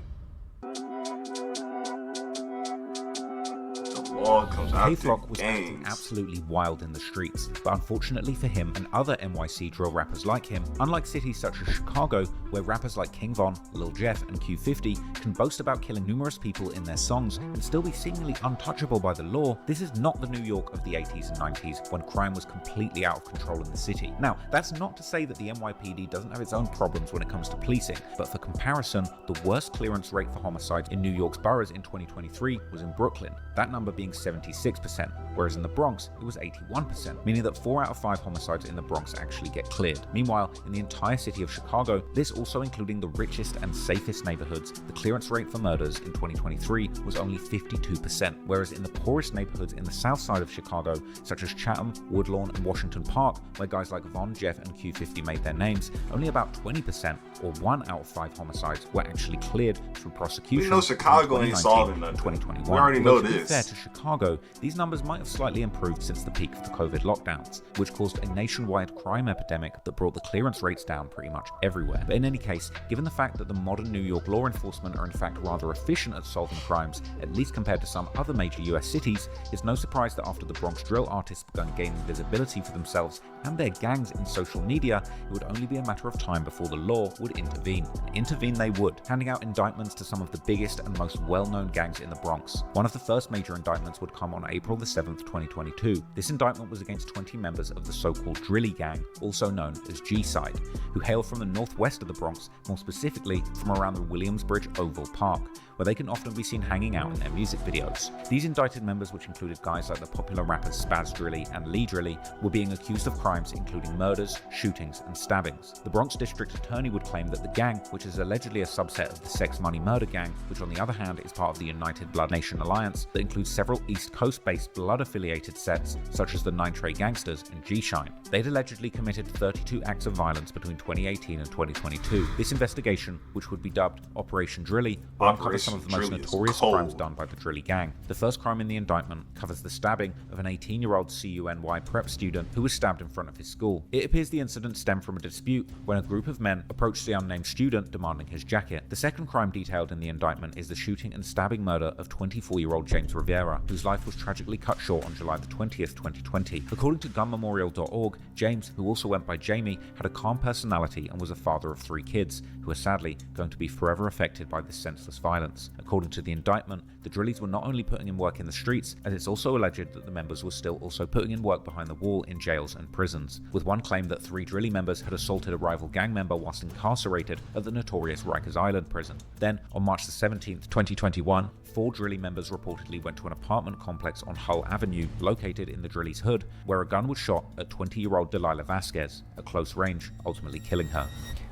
The all comes after K-Flock was acting gangs. absolutely wild in the streets, but unfortunately for him and other NYC drill rappers like him, unlike cities such as Chicago, where rappers like King Von, Lil Jeff, and Q50 can boast about killing numerous people in their songs and still be seemingly untouchable by the law, this is not the New York of the 80s and 90s when crime was completely out of control in the city. Now, that's not to say that the NYPD doesn't have its own problems when it comes to policing, but for comparison, the worst clearance rate for homicides in New York's boroughs in 2023 was in Brooklyn, that number being 76%, whereas in the Bronx it was 81%, meaning that 4 out of 5 homicides in the Bronx actually get cleared. Meanwhile, in the entire city of Chicago, this also including the richest and safest neighborhoods, the clearance rate for murders in 2023 was only 52%, whereas in the poorest neighborhoods in the south side of Chicago, such as Chatham, Woodlawn, and Washington Park, where guys like Von, Jeff, and Q50 made their names, only about 20%, or 1 out of 5 homicides, were actually cleared through prosecution. We know Chicago ain't solving nothing. 2021. We already know To be this. fair to Chicago, these numbers might have slightly improved since the peak of the COVID lockdowns, which caused a nationwide crime epidemic that brought the clearance rates down pretty much everywhere. But in any case, given the fact that the modern New York law enforcement are in fact rather efficient at solving crimes, at least compared to some other major US cities, it's no surprise that after the Bronx drill artists began gaining visibility for themselves and their gangs in social media, it would only be a matter of time before the law would intervene. And intervene they would, handing out indictments to some of the biggest and most well-known gangs in the Bronx. One of the first major indictments would come on April the 7th, 2022. This indictment was against 20 members of the so-called Drilly Gang, also known as G-Side, who hail from the northwest of the Bronx, more specifically from around the Williamsbridge Oval Park, where they can often be seen hanging out in their music videos. These indicted members, which included guys like the popular rappers Spaz Drilly and Lee Drilly, were being accused of crimes including murders, shootings, and stabbings. The Bronx District Attorney would claim that the gang, which is allegedly a subset of the Sex Money Murder Gang, which on the other hand is part of the United Blood Nation Alliance that includes several East Coast-based blood-affiliated sets such as the 9 Trey Gangsters and G-Shine. They'd allegedly committed 32 acts of violence between 2018 and 2022. This investigation, which would be dubbed Operation Drilly, will uncover some of the most notorious crimes done by the Drilly Gang. The first crime in the indictment covers the stabbing of an 18-year-old CUNY prep student who was stabbed in front of his school. It appears the incident stemmed from a dispute when a group of men approached the unnamed student demanding his jacket. The second crime detailed in the indictment is the shooting and stabbing murder of 24-year-old James Rivera, whose life was tragically cut short on July the 20th, 2020. According to gunmemorial.org, James, who also went by Jamie, had a calm personality and was a father of 3 kids, who are sadly going to be forever affected by this senseless violence. According to the indictment, the Drillies were not only putting in work in the streets, as it's also alleged that the members were still also putting in work behind the wall in jails and prisons, with one claim that 3 Drilly members had assaulted a rival gang member whilst incarcerated at the notorious Rikers Island prison. Then, on March the 17th, 2021, 4 Drilly members reportedly went to an apartment complex on Hull Avenue, located in the Drillies' hood, where a gun was shot at 20-year-old Delilah Vasquez, at close range, ultimately killing her.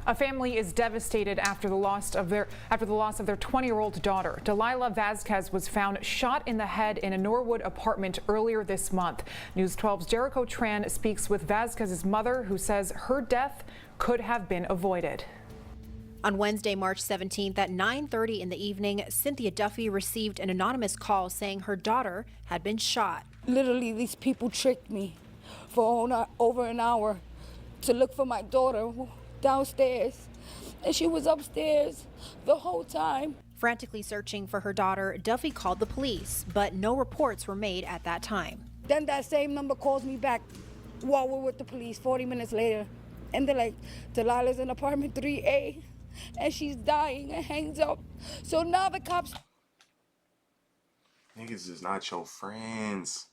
A family is devastated after the loss of their 20-year-old daughter. Delilah Vasquez was found shot in the head in a Norwood apartment earlier this month. News 12's Jericho Tran speaks with Vasquez's mother, who says her death could have been avoided. On Wednesday, March 17th at 9:30 in the evening, Cynthia Duffy received an anonymous call saying her daughter had been shot. Literally, these people tricked me for over an hour to look for my daughter downstairs, and she was upstairs the whole time. Frantically searching for her daughter, Duffy called the police, but no reports were made at that time. Then that same number calls me back while we're with the police 40 minutes later, and they're like, Delilah's in apartment 3A, and she's dying, and hangs up. So now the cops... Niggas is not your friends.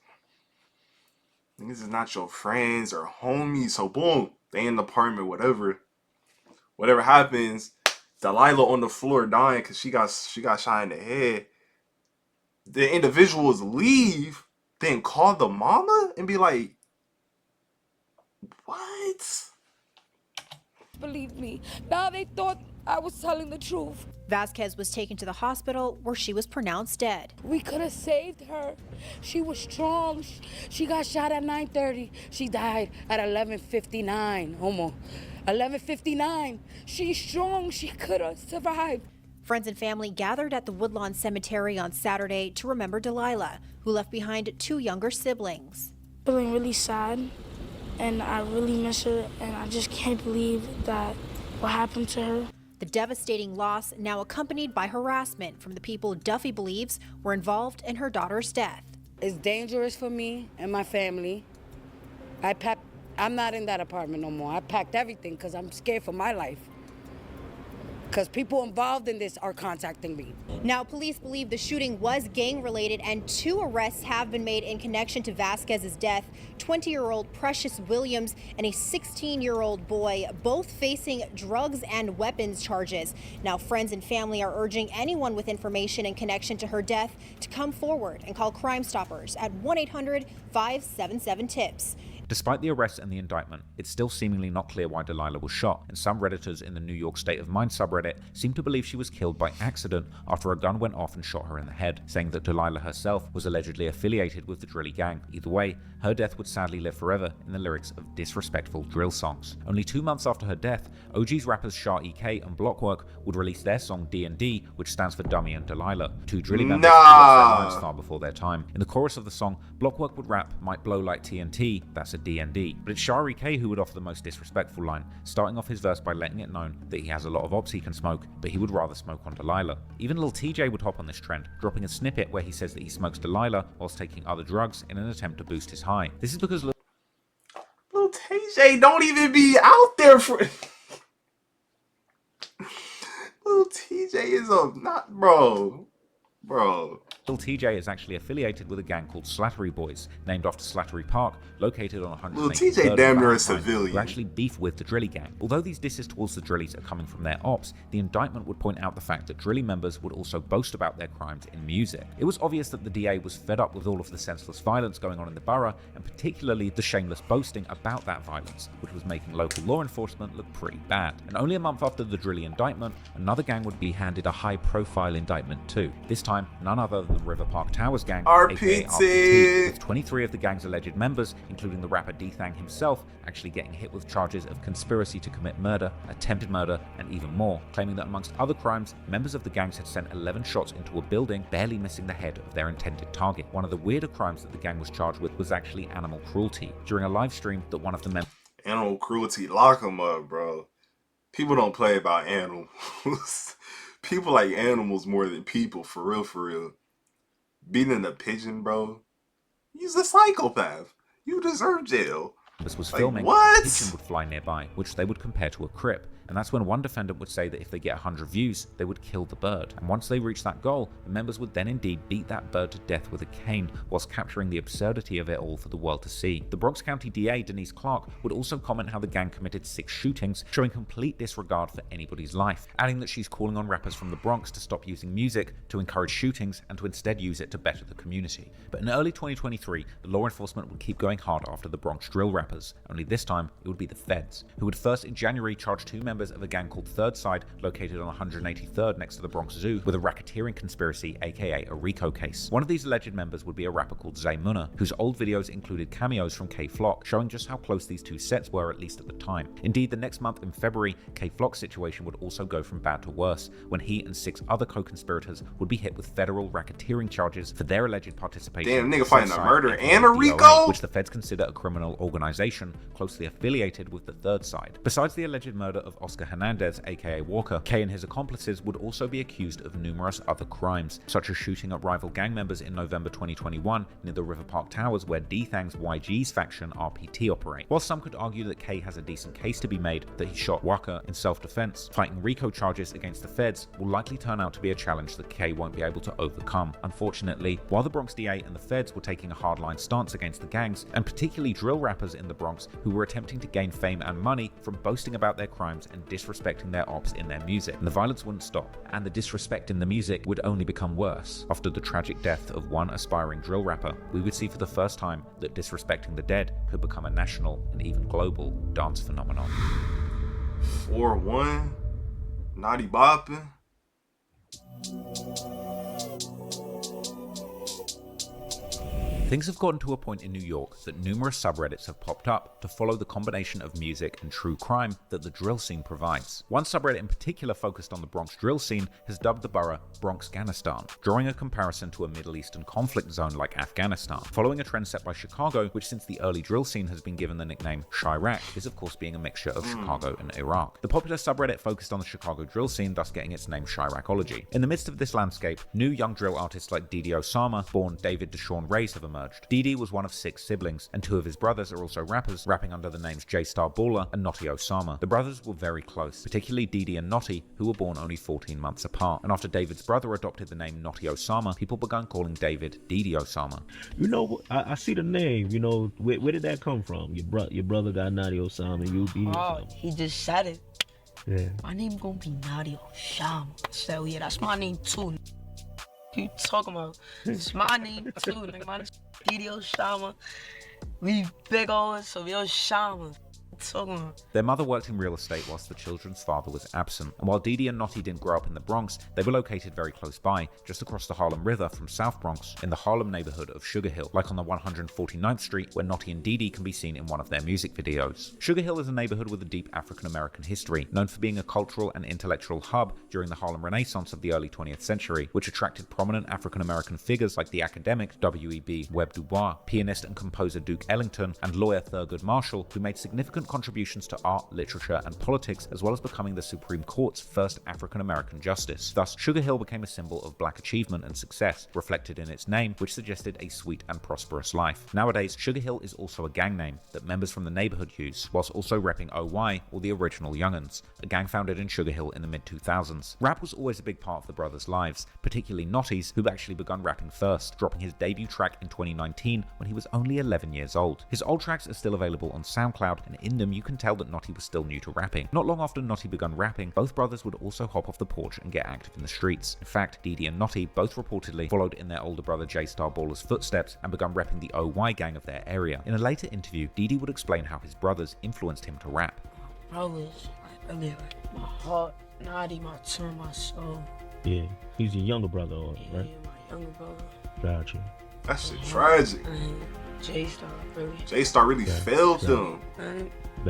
Niggas is not your friends or homies. So boom, they in the apartment, whatever happens, Delilah on the floor dying because she got shot in the head. The individuals leave, then call the mama and be like, what? Believe me, now they thought I was telling the truth. Vasquez was taken to the hospital where she was pronounced dead. We could have saved her. She was strong. She got shot at 9:30. She died at 11:59. Homo. 11:59. She's strong. She could have survived. Friends and family gathered at the Woodlawn Cemetery on Saturday to remember Delilah, who left behind 2 younger siblings. Feeling really sad, and I really miss her, and I just can't believe that what happened to her. The devastating loss now accompanied by harassment from the people Duffy believes were involved in her daughter's death. It's dangerous for me and my family. I'm not in that apartment no more. I packed everything because I'm scared for my life. Because people involved in this are contacting me. Now, police believe the shooting was gang-related and 2 arrests have been made in connection to Vasquez's death. 20-year-old Precious Williams and a 16-year-old boy, both facing drugs and weapons charges. Now, friends and family are urging anyone with information in connection to her death to come forward and call Crime Stoppers at 1-800-577-TIPS. Despite the arrest and the indictment, it's still seemingly not clear why Delilah was shot, and some Redditors in the New York State of Mind subreddit seem to believe she was killed by accident after a gun went off and shot her in the head, saying that Delilah herself was allegedly affiliated with the Drilly gang. Either way, her death would sadly live forever in the lyrics of disrespectful drill songs. Only 2 months after her death, OG's rappers Shah EK and Blockwork would release their song D&D, which stands for Dummy and Delilah. 2 Drilly members lost their lives far before their time. In the chorus of the song, Blockwork would rap "Might blow like TNT," that's a D&D. But it's Shah EK who would offer the most disrespectful line, starting off his verse by letting it known that he has a lot of ops he can smoke, but he would rather smoke on Delilah. Even Lil TJ would hop on this trend, dropping a snippet where he says that he smokes Delilah whilst taking other drugs in an attempt to boost his high. This is because Lil TJ don't even be out there for... Lil TJ is bro. Lil TJ is actually affiliated with a gang called Slattery Boys, named after Slattery Park, located on 183rd. Lil TJ damn near a civilian. Who actually beef with the Drilly gang. Although these disses towards the Drillies are coming from their ops, the indictment would point out the fact that Drilly members would also boast about their crimes in music. It was obvious that the DA was fed up with all of the senseless violence going on in the borough, and particularly the shameless boasting about that violence, which was making local law enforcement look pretty bad. And only a month after the Drilly indictment, another gang would be handed a high-profile indictment too. This time, none other than the River Park Towers gang, aka RPT, with 23 of the gang's alleged members, including the rapper D-Thang himself, actually getting hit with charges of conspiracy to commit murder, attempted murder, and even more, claiming that amongst other crimes, members of the gangs had sent 11 shots into a building, barely missing the head of their intended target. One of the weirder crimes that the gang was charged with was actually animal cruelty. During a live stream that one of the members... Animal cruelty, lock them up, bro. People don't play about animals. People like animals more than people, for real. Beating a pigeon, bro. He's a psychopath. You deserve jail. This was filming, what? a pigeon would fly nearby, which they would compare to a crip. And that's when one defendant would say that if they get 100 views, they would kill the bird. And once they reached that goal, the members would then indeed beat that bird to death with a cane, whilst capturing the absurdity of it all for the world to see. The Bronx County DA, Denise Clark, would also comment how the gang committed 6 shootings, showing complete disregard for anybody's life, adding that she's calling on rappers from the Bronx to stop using music to encourage shootings and to instead use it to better the community. But in early 2023, the law enforcement would keep going hard after the Bronx drill rappers, only this time it would be the feds, who would first in January charge 2 members of a gang called Third Side, located on 183rd next to the Bronx Zoo, with a racketeering conspiracy, aka a RICO case. One of these alleged members would be a rapper called Zay Munna, whose old videos included cameos from K-Flock, showing just how close these 2 sets were, at least at the time. Indeed, the next month in February, K-Flock's situation would also go from bad to worse, when he and 6 other co-conspirators would be hit with federal racketeering charges for their alleged participation. Damn, nigga fighting a murder and a RICO? Which the feds consider a criminal organization closely affiliated with the Third Side. Besides the alleged murder of Oscar Hernandez, aka Walker, K and his accomplices would also be accused of numerous other crimes, such as shooting up rival gang members in November 2021 near the River Park Towers, where D-Thang's YG's faction RPT operate. While some could argue that K has a decent case to be made that he shot Walker in self-defense, fighting RICO charges against the feds will likely turn out to be a challenge that K won't be able to overcome. Unfortunately, while the Bronx DA and the feds were taking a hardline stance against the gangs, and particularly drill rappers in the Bronx who were attempting to gain fame and money from boasting about their crimes and disrespecting their ops in their music, and the violence wouldn't stop, and the disrespect in the music would only become worse. After the tragic death of one aspiring drill rapper, we would see for the first time that disrespecting the dead could become a national and even global dance phenomenon. 4-1, Naughty Boppin'. Things have gotten to a point in New York that numerous subreddits have popped up to follow the combination of music and true crime that the drill scene provides. One subreddit in particular focused on the Bronx drill scene has dubbed the borough Bronxganistan, drawing a comparison to a Middle Eastern conflict zone like Afghanistan, following a trend set by Chicago, which since the early drill scene has been given the nickname Chirac, is of course being a mixture of Chicago and Iraq. The popular subreddit focused on the Chicago drill scene, thus getting its name Chiracology. In the midst of this landscape, new young drill artists like Didi Osama, born David Deshawn Reyes, have emerged. Didi was one of 6 siblings, and 2 of his brothers are also rappers, rapping under the names J-Star Baller and Naughty Osama. The brothers were very close, particularly Didi and Naughty, who were born only 14 months apart. And after David's brother adopted the name Naughty Osama, people began calling David Didi Osama. You know, I see the name. You know, where did that come from? Your brother got Naughty Osama, you Didi Osama. He just said it. Yeah. My name gonna be Naughty Osama. So yeah, that's my name too. You talking about? It's my name too. Like my name's Didi Osama. We big old, so we Osama. Their mother worked in real estate whilst the children's father was absent, and while Didi and Naughty didn't grow up in the Bronx, they were located very close by, just across the Harlem River from South Bronx, in the Harlem neighborhood of Sugar Hill, like on the 149th Street where Naughty and Didi can be seen in one of their music videos. Sugar Hill is a neighborhood with a deep African-American history, known for being a cultural and intellectual hub during the Harlem Renaissance of the early 20th century, which attracted prominent African-American figures like the academic W.E.B. Webb Du Bois, pianist and composer Duke Ellington, and lawyer Thurgood Marshall, who made significant contributions to art, literature, and politics, as well as becoming the Supreme Court's first African-American justice. Thus, Sugar Hill became a symbol of black achievement and success, reflected in its name, which suggested a sweet and prosperous life. Nowadays, Sugar Hill is also a gang name that members from the neighborhood use, whilst also repping OY, or the Original Young'uns, a gang founded in Sugar Hill in the mid-2000s. Rap was always a big part of the brothers' lives, particularly Naughty's, who actually begun rapping first, dropping his debut track in 2019 when he was only 11 years old. His old tracks are still available on SoundCloud, and in them you can tell that Naughty was still new to rapping. Not long after Naughty begun rapping, both brothers would also hop off the porch and get active in the streets. In fact, Didi and Naughty both reportedly followed in their older brother J-Star Baller's footsteps and begun repping the OY gang of their area. In a later interview, Didi would explain how his brothers influenced him to rap. Brothers, I live my heart, Naughty, my turn, my soul. Yeah, he's your younger brother, right? Yeah, my younger brother. Gotcha. That shit tragic. J-Star really failed them.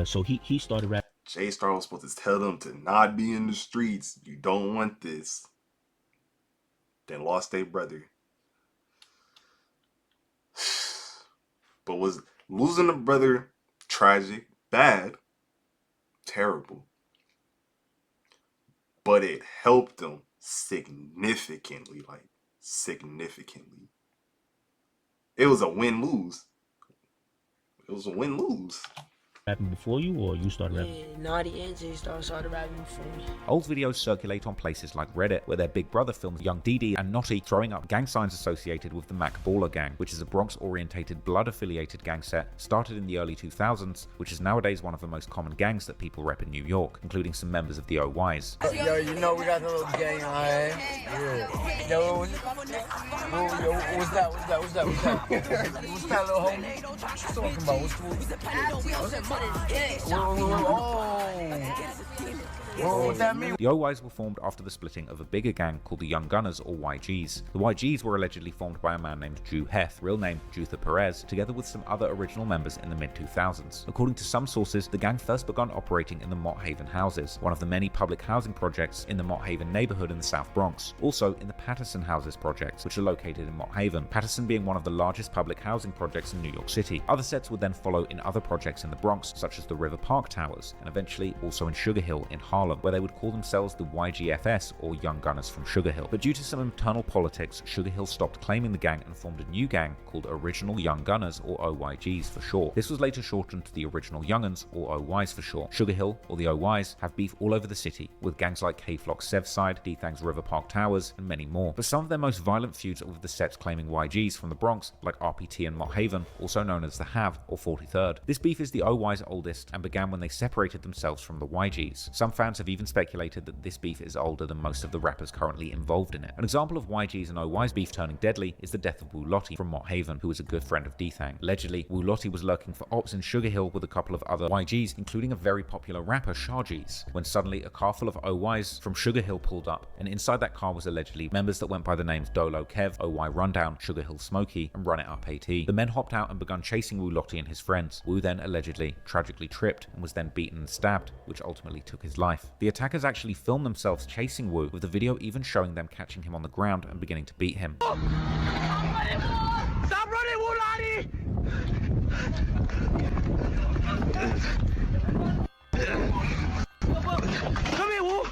So he started rapping. J-Star was supposed to tell them to not be in the streets. You don't want this. Then lost their brother. But was losing a brother tragic, bad, terrible? But it helped them significantly, like significantly. It was a win-lose. It was a win-lose. Rapping before you, or you started rapping? Yeah, Naughty and J-Star started rapping before me. Old videos circulate on places like Reddit, where their big brother films young Didi and Naughty throwing up gang signs associated with the Mac Baller Gang, which is a Bronx-orientated, blood-affiliated gang set started in the early 2000s, which is nowadays one of the most common gangs that people rep in New York, including some members of the OYs. Yo, you know we got the little gang, alright? Yeah. Yo, what's that? What's that little homie? What you talking about? What's what that mean? The OYs were formed after the splitting of a bigger gang called the Young Gunners, or YGs. The YGs were allegedly formed by a man named Jew Heth, real name Jutha Perez, together with some other original members in the mid-2000s. According to some sources, the gang first began operating in the Mott Haven houses, one of the many public housing projects in the Mott Haven neighborhood in the South Bronx. Also in the Patterson Houses projects, which are located in Mott Haven, Patterson being one of the largest public housing projects in New York City. Other sets would then follow in other projects in the Bronx, such as the River Park Towers, and eventually also in Sugar Hill in Harlem, where they would call themselves the YGFS, or Young Gunners from Sugar Hill. But due to some internal politics, Sugar Hill stopped claiming the gang and formed a new gang called Original Young Gunners, or OYGs for short. This was later shortened to the Original Young'uns, or OYs for short. Sugar Hill, or the OYs, have beef all over the city, with gangs like K-Flock's Sevside, D-Thang's River Park Towers, and many more. But some of their most violent feuds are with the sets claiming YGs from the Bronx, like RPT and Mott Haven, also known as the Have, or 43rd. This beef is the OYs' oldest, and began when they separated themselves from the YGs. Some fans fans have even speculated that this beef is older than most of the rappers currently involved in it. An example of YG's and OY's beef turning deadly is the death of Wu Lottie from Mott Haven, who was a good friend of D-Thang. Allegedly, Wu Lottie was lurking for ops in Sugar Hill with a couple of other YGs, including a very popular rapper, Shahjeez, when suddenly a car full of OYs from Sugar Hill pulled up, and inside that car was allegedly members that went by the names Dolo Kev, OY Rundown, Sugar Hill Smokey, and Run It Up AT. The men hopped out and begun chasing Wu Lottie and his friends. Wu then allegedly tragically tripped and was then beaten and stabbed, which ultimately took his life. The attackers actually filmed themselves chasing Wu, with the video even showing them catching him on the ground and beginning to beat him. Stop running, Wu Lottie! Come here, Wu!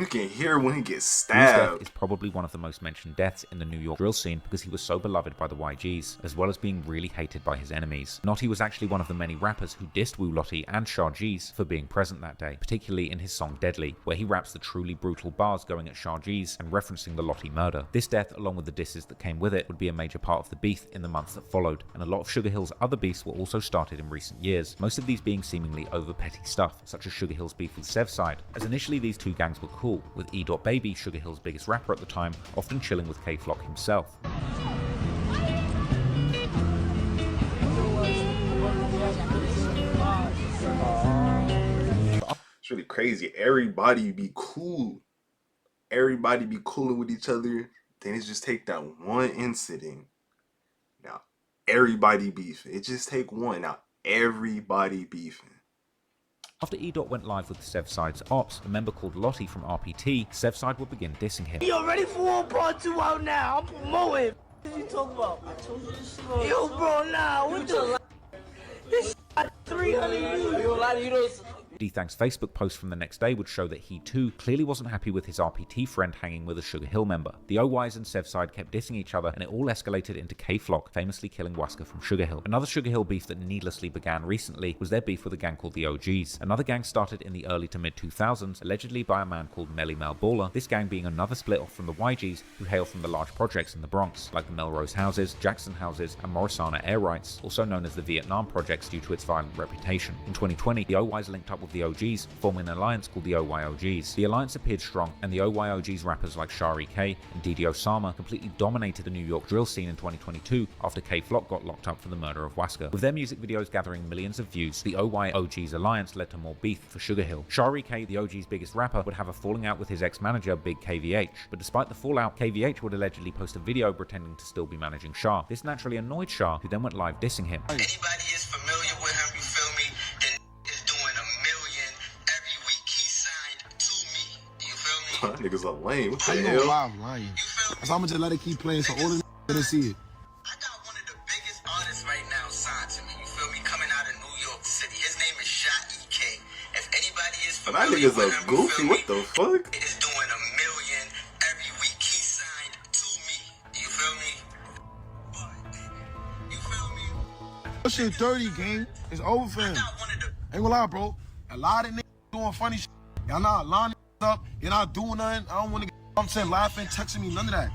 You can hear when he gets Wu's stabbed. death is probably one of the most mentioned deaths in the New York drill scene because he was so beloved by the YGs, as well as being really hated by his enemies. Notti was actually one of the many rappers who dissed Wu Lottie and Shahjeez for being present that day, particularly in his song Deadly, where he raps the truly brutal bars going at Shahjeez and referencing the Lottie murder. This death, along with the disses that came with it, would be a major part of the beef in the months that followed, and a lot of Sugar Hill's other beefs were also started in recent years, most of these being seemingly over petty stuff, such as Sugar Hill's beef with Sevside, as initially these two gangs were cool, with E.Baby, Sugar Hill's biggest rapper at the time, often chilling with K-Flock himself. It's really crazy. Everybody be cool. Everybody be cooling with each other. Then it just take that one incident. Now, everybody beefing. It just take one. Now, everybody beefing. After E-Dot went live with Sevside's ops, a member called Lottie from RPT, Sevside would begin dissing him. Yo, ready for War Part 2 out now. I'm promoting. What you talking about? I told you to slow. Yo, bro, nah. What the? This 300 views. Yo, you know. D-Thang's Facebook post from the next day would show that he too clearly wasn't happy with his RPT friend hanging with a Sugar Hill member. The OYs and Sevside kept dissing each other, and it all escalated into K-Flock famously killing Waska from Sugar Hill. Another Sugar Hill beef that needlessly began recently was their beef with a gang called the OGs. Another gang started in the early to mid 2000s, allegedly by a man called Melly Mel Baller, this gang being another split off from the YGs who hail from the large projects in the Bronx, like the Melrose Houses, Jackson Houses, and Morrisana Air Rights, also known as the Vietnam Projects due to its violent reputation. In 2020, the OYs linked up with the OGs, forming an alliance called the OYOGs. The alliance appeared strong, and the OYOGs rappers like Shari K and Didi Osama completely dominated the New York drill scene in 2022 after K-Flock got locked up for the murder of Waska. With their music videos gathering millions of views, the OYOGs alliance led to more beef for Sugar Hill. Shari K, the OG's biggest rapper, would have a falling out with his ex-manager Big KVH, but despite the fallout, KVH would allegedly post a video pretending to still be managing Shah. This naturally annoyed Shah, who then went live dissing him. Anybody is familiar with him, you feel me? Then is doing $1 million every week. He signed to me. You feel me? Niggas are lame. What the How you hell? gonna lie, I'm lying? So I'm gonna just let it keep playing so all the gonna see it. I got one of the biggest artists right now signed to me. You feel me? Coming out of New York City. His name is Shot EK. If anybody is But that familiar nigga's with a him, goofy. you feel What me? the fuck? It is doing $1 million every week. He signed to me. You feel me? You feel me? That shit dirty, gang. It's over for him. Ain't gonna lie, bro. A lot of niggas doing funny shit. Y'all not lining up. You're not doing nothing. I don't want to get, I'm saying, laughing, texting me, none of that.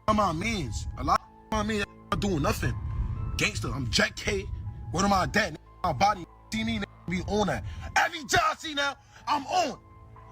My mans. A lot of my mans not doing nothing. Gangster. I'm Jack K. What am I that? My body. See me, be on that. Every job I see now, I'm on.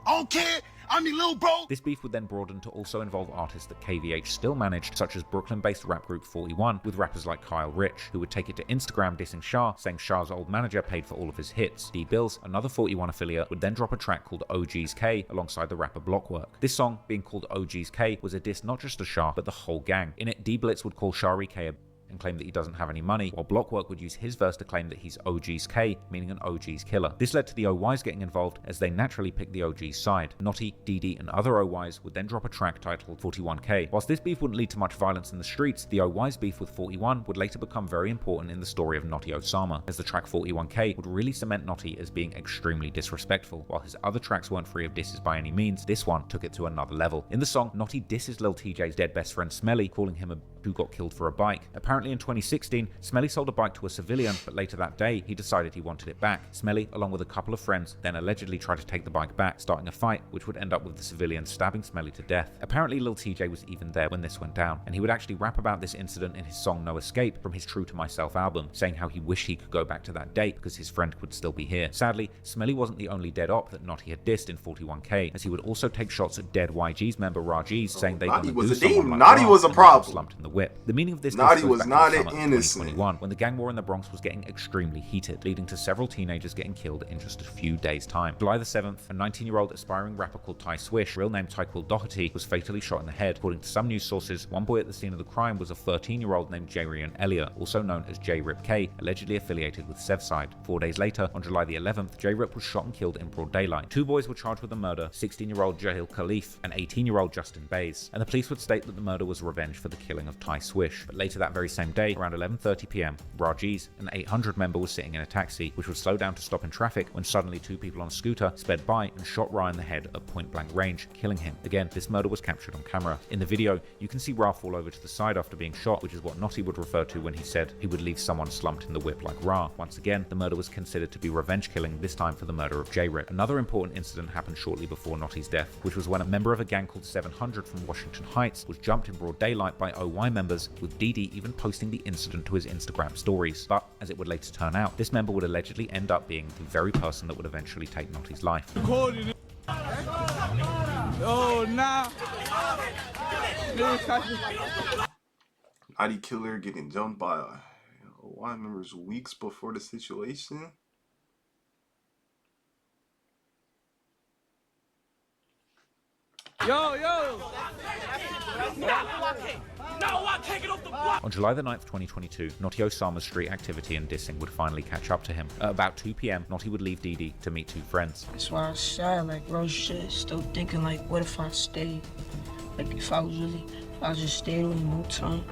I don't care. I'm your little bro. This beef would then broaden to also involve artists that KVH still managed, such as Brooklyn-based rap group 41, with rappers like Kyle Rich, who would take it to Instagram dissing Shah, saying Shah's old manager paid for all of his hits. D-Bills, another 41 affiliate, would then drop a track called OG's K alongside the rapper Blockwork. This song, being called OG's K, was a diss not just to Shah, but the whole gang. In it, D-Blitz would call Shari K a and claim that he doesn't have any money, while Blockwork would use his verse to claim that he's OG's K, meaning an OG's killer. This led to the OYs getting involved, as they naturally picked the OG's side. Notti, Didi, and other OYs would then drop a track titled 41K. Whilst this beef wouldn't lead to much violence in the streets, the OYs beef with 41 would later become very important in the story of Notti Osama, as the track 41K would really cement Notti as being extremely disrespectful. While his other tracks weren't free of disses by any means, this one took it to another level. In the song, Notti disses Lil TJ's dead best friend Smelly, calling him a who got killed for a bike. Apparently in 2016, Smelly sold a bike to a civilian, but later that day, he decided he wanted it back. Smelly, along with a couple of friends, then allegedly tried to take the bike back, starting a fight, which would end up with the civilian stabbing Smelly to death. Apparently Lil TJ was even there when this went down, and he would actually rap about this incident in his song No Escape from his True to Myself album, saying how he wished he could go back to that date because his friend would still be here. Sadly, Smelly wasn't the only dead op that Notti had dissed in 41K, as he would also take shots at dead YG's member Rajiz, saying they Naughty was do a demon. like Naughty was a problem. Slumped in the whip. The meaning of this Naughty goes was back not to the an summer of innocent. 2021, when the gang war in the Bronx was getting extremely heated, leading to several teenagers getting killed in just a few days' time. July the 7th, a 19-year-old aspiring rapper called Ty Swish, real name Tyquil Doherty, was fatally shot in the head. According to some news sources, one boy at the scene of the crime was a 13-year-old named Jarian Elliott, also known as J-Rip K, allegedly affiliated with Sevside. 4 days later, on July the 11th, J-Rip was shot and killed in broad daylight. Two boys were charged with the murder, 16-year-old Jahil Khalif and 18-year-old Justin Bays, and the police would state that the murder was revenge for the killing of Ty Swish. But later that very same day, around 11:30 PM, Rajiz, an 800 member, was sitting in a taxi, which would slow down to stop in traffic when suddenly two people on a scooter sped by and shot Ra in the head at point-blank range, killing him. Again, this murder was captured on camera. In the video, you can see Ra fall over to the side after being shot, which is what Notti would refer to when he said he would leave someone slumped in the whip like Ra. Once again, the murder was considered to be revenge killing, this time for the murder of J-Rip. Another important incident happened shortly before Notti's death, which was when a member of a gang called 700 from Washington Heights was jumped in broad daylight by OY members, with Didi even posting the incident to his Instagram stories. But, as it would later turn out, this member would allegedly end up being the very person that would eventually take Notti's life. Oh, nah. Naughty killer getting jumped by OY members weeks before the situation. Yo. On July the 9th, 2022, Notti Osama's street activity and dissing would finally catch up to him. At about 2 PM, Notti would leave Didi to meet two friends. That's why I sad, like, real shit. Still thinking, like, what if I stayed? Like, if I just stayed with him more time,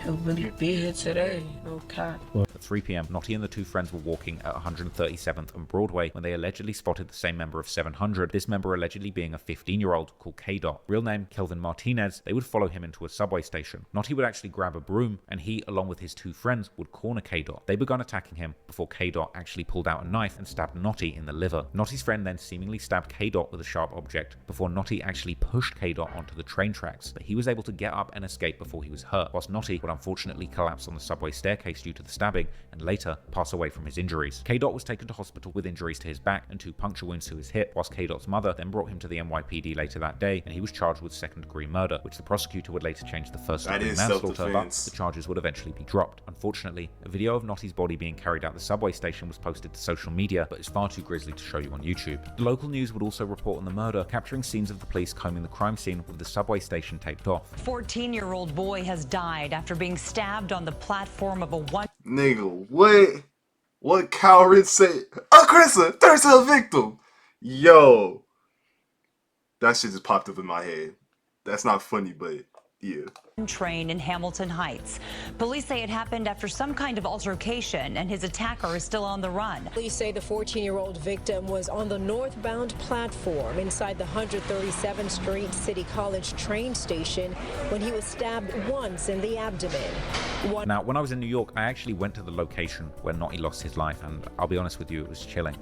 he'll really be here today, no cap. At 3 PM, Notti and the two friends were walking at 137th and Broadway when they allegedly spotted the same member of 700, this member allegedly being a 15-year-old called K-Dot. Real name Kelvin Martinez. They would follow him into a subway station. Notti would actually grab a broom, and he, along with his two friends, would corner K-Dot. They began attacking him before K-Dot actually pulled out a knife and stabbed Notti in the liver. Notti's friend then seemingly stabbed K-Dot with a sharp object before Notti actually pushed K-Dot onto the train tracks, but he was able to get up and escape before he was hurt, whilst Notti would unfortunately collapse on the subway staircase due to the stabbing and later pass away from his injuries. K-Dot was taken to hospital with injuries to his back and 2 puncture wounds to his hip, whilst K-Dot's mother then brought him to the NYPD later that day, and he was charged with second-degree murder, which the prosecutor would later change to first-degree manslaughter, but the charges would eventually be dropped. Unfortunately, a video of Notti's body being carried out the subway station was posted to social media, but is far too grisly to show you on YouTube. The local news would also report on the murder, capturing scenes of the police combing the crime scene with the subway station taped off. 14-year-old boy has died after being stabbed on the platform of a one. Nigga, what? What coward said? Aggressor turns to a victim. Yo, that shit just popped up in my head. That's not funny, but yeah. Train in Hamilton Heights. Police say it happened after some kind of altercation, and his attacker is still on the run. Police say the 14-year-old victim was on the northbound platform inside the 137th Street City College train station when he was stabbed once in the abdomen. Now, when I was in New York, I actually went to the location where Notti lost his life, and I'll be honest with you, it was chilling.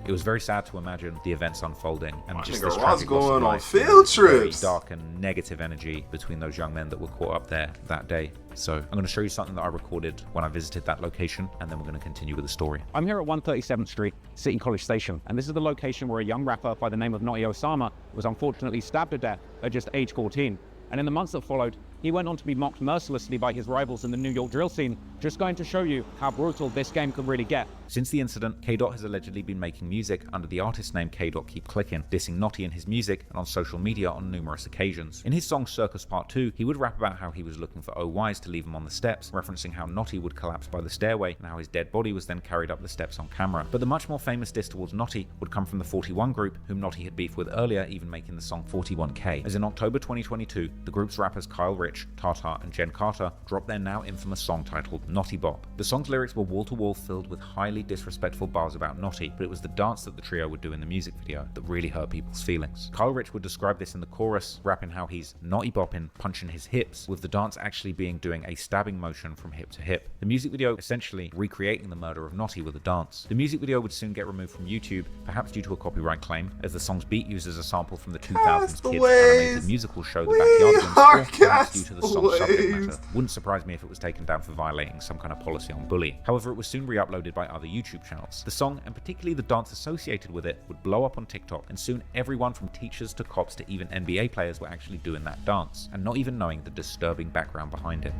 It was very sad to imagine the events unfolding, and just this tragic loss of life, field trips. Very dark and negative energy between those young men that were caught up there that day. So I'm going to show you something that I recorded when I visited that location, and then we're going to continue with the story. I'm here at 137th Street, City College Station, and this is the location where a young rapper by the name of Notti Osama was unfortunately stabbed to death at just age 14. And in the months that followed, he went on to be mocked mercilessly by his rivals in the New York drill scene, just going to show you how brutal this game could really get. Since the incident, K-Dot has allegedly been making music under the artist name K-Dot Keep Clicking, dissing Notti in his music and on social media on numerous occasions. In his song Circus Part 2, he would rap about how he was looking for OYs to leave him on the steps, referencing how Notti would collapse by the stairway and how his dead body was then carried up the steps on camera. But the much more famous diss towards Notti would come from the 41 group, whom Notti had beefed with earlier, even making the song 41K. As in October 2022, the group's rappers Kyle Rich Rich, Tata, and Jen Carter dropped their now infamous song titled Naughty Bop. The song's lyrics were wall-to-wall filled with highly disrespectful bars about Naughty, but it was the dance that the trio would do in the music video that really hurt people's feelings. Kyle Rich would describe this in the chorus, rapping how he's naughty bopping, punching his hips, with the dance actually being doing a stabbing motion from hip to hip. The music video essentially recreating the murder of Naughty with a dance. The music video would soon get removed from YouTube, perhaps due to a copyright claim, as the song's beat uses a sample from the 2000s kids animated musical show The Backyardigans, or perhaps due to the song's subject matter. Wouldn't surprise me if it was taken down for violating some kind of policy on bullying. However, it was soon re-uploaded by other YouTube channels. The song, and particularly the dance associated with it, would blow up on TikTok, and soon everyone from teachers to cops to even NBA players were actually doing that dance, and not even knowing the disturbing background behind it.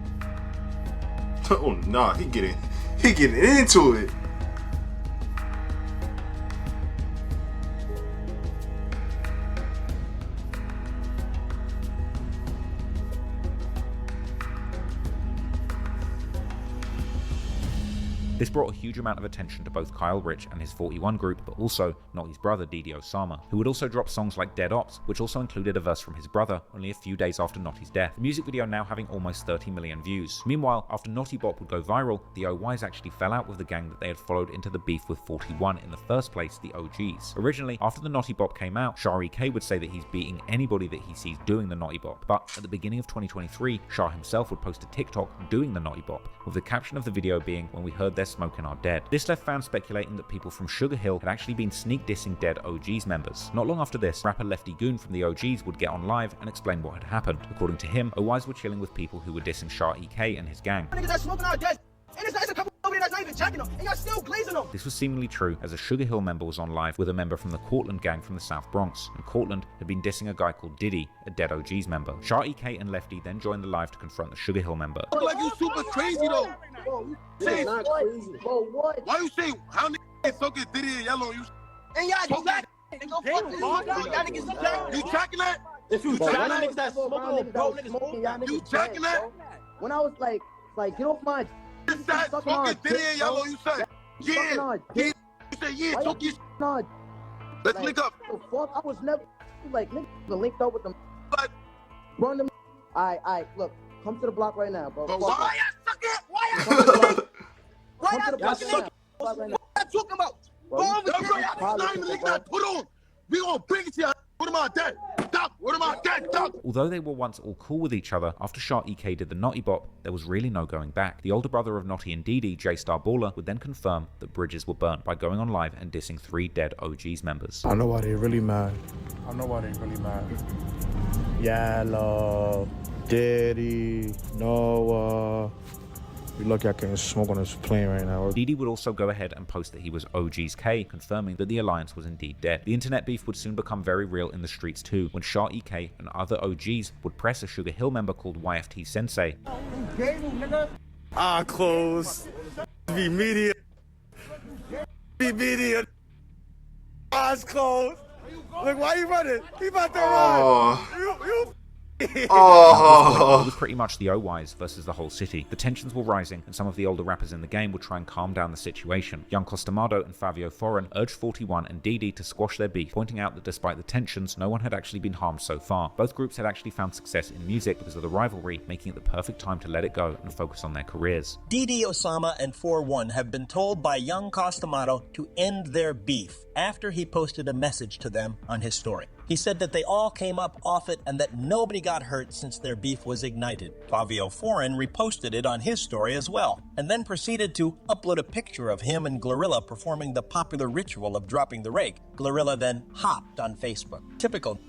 Oh nah, he getting into it. This brought a huge amount of attention to both Kyle Rich and his 41 group, but also Naughty's brother Didi Osama, who would also drop songs like Dead Ops, which also included a verse from his brother only a few days after Naughty's death. The music video now having almost 30 million views. Meanwhile, after Naughty Bop would go viral, the OYs actually fell out with the gang that they had followed into the beef with 41 in the first place, the OGs. Originally, after the Naughty Bop came out, Shah EK would say that he's beating anybody that he sees doing the Naughty Bop, but at the beginning of 2023, Shah himself would post a TikTok doing the Naughty Bop, with the caption of the video being, "When we heard they're smoking our dead." This left fans speculating that people from Sugar Hill had actually been sneak dissing dead OGs members. Not long after this, rapper Lefty Goon from the OGs would get on live and explain what had happened. According to him, OYs were chilling with people who were dissing Shah EK and his gang. This was seemingly true, as a Sugar Hill member was on live with a member from the Cortland gang from the South Bronx, and Cortland had been dissing a guy called Diddy, a dead OGs member. Shah EK and Lefty then joined the live to confront the Sugar Hill member. Like you super crazy though. Say, not crazy. Bro, what? Why you say how niggas fucking Diddy and Yellow? You And y'all black. You tracking that? If you tracking niggas that? that smoking, bro, niggas smoking, y'all niggas You tracking dead, that? bro. When I was like, get off my. You said fucking Diddy and Yellow. You said yeah. You said yeah. Talk your shit. Let's link up. The fuck? I was never like niggas linked up with them. Run them. I look. Come to the block right now, bro. But why you suck it? Why you Come to the block. Why Come to the block you right now. Block right now. What you talking about? Bro, Go you over here. Y'all niggas not even linking that. Put on. We gonna bring it to y'all. What am I dead? Stop. What am I dead? Stop. Although they were once all cool with each other, after Shah EK did the Naughty Bop, there was really no going back. The older brother of Naughty and Didi, J-Star Baller, would then confirm that bridges were burnt by going on live and dissing 3 dead OGs members. I know why they're really mad. Yellow, Diddy, Noah. We lucky I can't smoke on this plane right now. Didi would also go ahead and post that he was OG's K, confirming that the alliance was indeed dead. The internet beef would soon become very real in the streets too, when Shah EK and other OGs would press a Sugar Hill member called YFT Sensei. Close. Be media. Eyes closed. Look, why you running? He about to run. It was pretty much the OYs versus the whole city. The tensions were rising, and some of the older rappers in the game would try and calm down the situation. Young Costamado and Fabio Foreign urged 41 and Didi to squash their beef, pointing out that despite the tensions, no one had actually been harmed so far. Both groups had actually found success in music because of the rivalry, making it the perfect time to let it go and focus on their careers. Didi Osama and 41 have been told by Young Costamado to end their beef after he posted a message to them on his story. He said that they all came up off it and that nobody got hurt since their beef was ignited. Fabio Foreign reposted it on his story as well, and then proceeded to upload a picture of him and Glorilla performing the popular ritual of dropping the rake. Glorilla then hopped on Facebook, typical,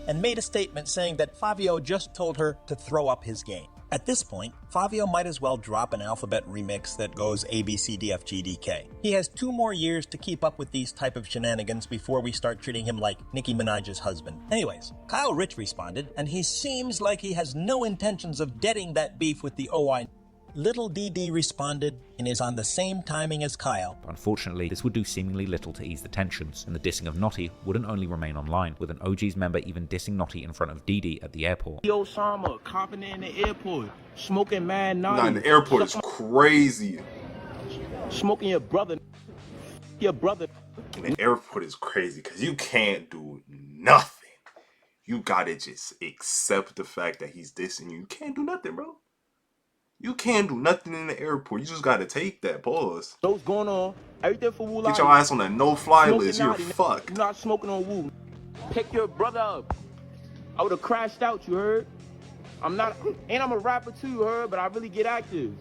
and made a statement saying that Fabio just told her to throw up his game. At this point, Fabio might as well drop an alphabet remix that goes ABCDFGDK. He has 2 more years to keep up with these type of shenanigans before we start treating him like Nicki Minaj's husband. Anyways, Kyle Rich responded, and he seems like he has no intentions of deading that beef with the OI. Little DD responded and is on the same timing as Kyle. Unfortunately, this would do seemingly little to ease the tensions, and the dissing of Naughty wouldn't only remain online, with an OG's member even dissing Naughty in front of Didi at the airport. Yo, Sama, copping in the airport, smoking mad Nah, in the airport is crazy. Smoking your brother. In the airport is crazy because you can't do nothing. you gotta just accept the fact that he's dissing you. You can't do nothing, bro. You can't do nothing in the airport. You just gotta take that pause. So what's going on? Everything for Wu. Get your ass on a no-fly list. You're fucked. You're not smoking on Wu. Pick your brother up. I would have crashed out, you heard? I'm not, and I'm a rapper too, you heard? But I really get active.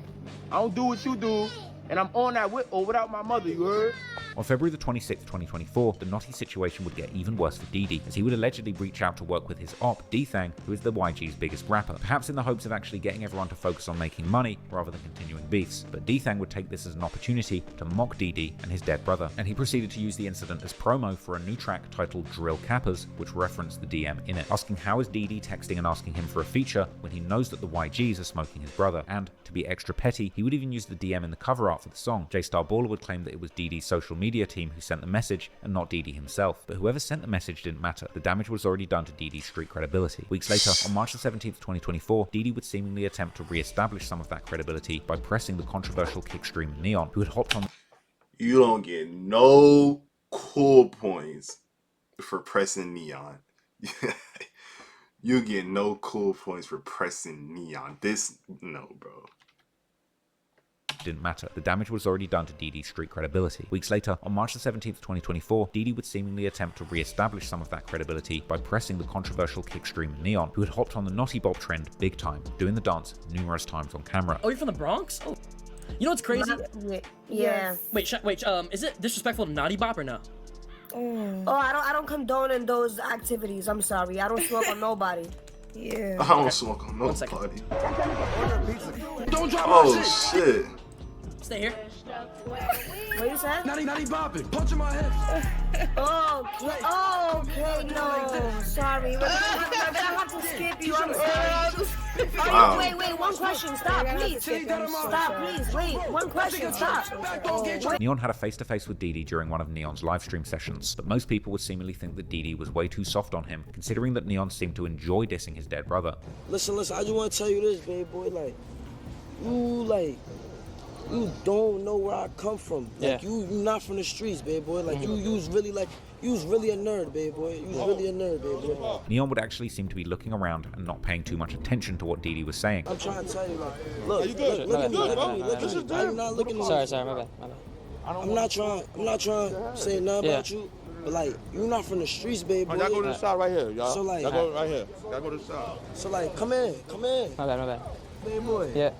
I don't do what you do, and I'm on that with or without my mother, you heard? On February the 26th, 2024, the Naughty situation would get even worse for Diddy, as he would allegedly reach out to work with his op, D-Thang, who is the YG's biggest rapper, perhaps in the hopes of actually getting everyone to focus on making money rather than continuing beefs. But D-Thang would take this as an opportunity to mock Diddy and his dead brother, and he proceeded to use the incident as promo for a new track titled Drill Cappers, which referenced the DM in it, asking how is Diddy texting and asking him for a feature when he knows that the YGs are smoking his brother, and to be extra petty, he would even use the DM in the cover art for the song. J-Star Baller would claim that it was Diddy's social media team who sent the message and not Diddy himself, but whoever sent the message didn't matter. The damage was already done to Diddy's street credibility. Weeks later, on March the 17th, 2024, Diddy would seemingly attempt to re-establish some of that credibility by pressing the controversial kickstream Neon, who had hopped on. You don't get no cool points for pressing Neon. You get no cool points for pressing Neon. No, bro. Didn't matter. The damage was already done to Diddy's street credibility. Weeks later, on March the 17th, 2024, Diddy would seemingly attempt to re-establish some of that credibility by pressing the controversial kickstream Neon, who had hopped on the Naughty Bop trend big time, doing the dance numerous times on camera. Oh, you're from the Bronx? Oh. You know what's crazy? Yeah. Wait, is it disrespectful to Naughty Bop or no? Oh, I don't condone those activities. I'm sorry. I don't smoke on nobody. Yeah. I don't smoke on nobody. Don't drop my shit. Stay here. What you said? Nutty bopping. Punch in my head. Okay, no. Sorry. I have to skip you. I'm sorry. Wow. Wait, one question. Stop, please. Stop, please. Wait, one question. Stop. Neon had a face-to-face with Diddy during one of Neon's live stream sessions, but most people would seemingly think that Diddy was way too soft on him, considering that Neon seemed to enjoy dissing his dead brother. Listen, I just want to tell you this, baby boy. You don't know where I come from. You not from the streets, baby boy. You was really a nerd, baby boy. You was really a nerd, baby boy. Neon would actually seem to be looking around and not paying too much attention to what Diddy was saying. I'm trying to tell you, look, look at me. Are you not looking at me? Sorry, my bad. I'm not trying to say nothing about you, but you're not from the streets, baby boy. Y'all go to the side right here, y'all. So y'all go right here. Y'all go to the side. So come in. My bad. Baby boy. Yeah.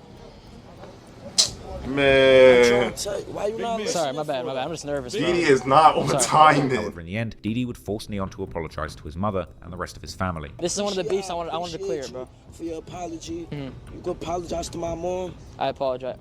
Man. Why you not listening? Sorry, my bad. I'm just nervous. Diddy is not on timing. However, in the end, Diddy would force Neon to apologize to his mother and the rest of his family. This is one of the beefs I wanted to clear, bro. For your apology. You can apologize to my mom. I apologize.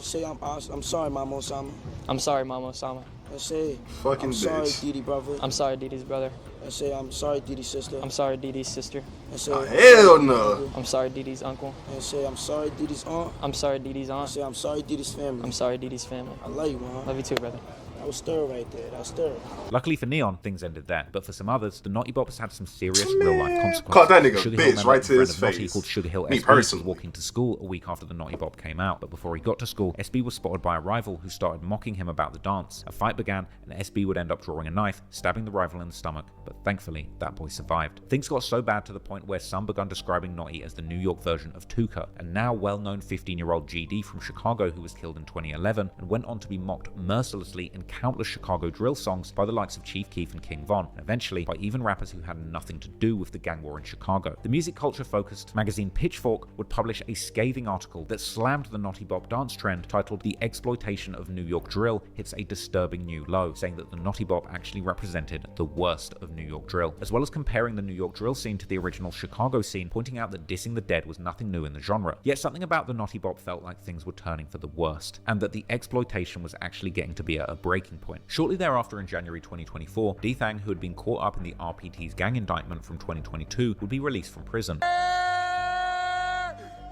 Say I'm sorry, Mama Osama. I'm sorry, Mama Osama. I say fucking I'm sorry, bitch. Diddy brother. I'm sorry, Diddy's brother. I say I'm sorry, Diddy's sister. I'm sorry, Diddy's sister. I say hell no. I'm sorry, Diddy's uncle. I say I'm sorry, Diddy's aunt. I'm sorry, Diddy's I aunt. say I'm sorry, Diddy's family. I'm sorry, Diddy's family. I love you, man. Love you too, brother. That was stir right there. That was stir. Luckily for Neon, things ended there, but for some others, the Naughty Bops had some serious real-life consequences. Caught that nigga Sugar bitch Hill right to member his and friend of Naughty face. called Sugar Hill Me SB personally. was walking to school a week after the Naughty Bop came out, but before he got to school, SB was spotted by a rival who started mocking him about the dance. A fight began, and SB would end up drawing a knife, stabbing the rival in the stomach, but thankfully, that boy survived. Things got so bad to the point where some begun describing Naughty as the New York version of Tuka, a now well-known 15-year-old GD from Chicago who was killed in 2011 and went on to be mocked mercilessly in countless Chicago drill songs by the likes of Chief Keef and King Von, and eventually by even rappers who had nothing to do with the gang war in Chicago. The music culture-focused magazine Pitchfork would publish a scathing article that slammed the Naughty Bop dance trend titled "The Exploitation of New York Drill Hits a Disturbing New Low," saying that the Naughty Bop actually represented the worst of New York drill, as well as comparing the New York drill scene to the original Chicago scene, pointing out that dissing the dead was nothing new in the genre. Yet something about the Naughty Bop felt like things were turning for the worst, and that the exploitation was actually getting to be at a breaking point. Shortly thereafter, in January 2024, D-Thang, who had been caught up in the RPT's gang indictment from 2022, would be released from prison.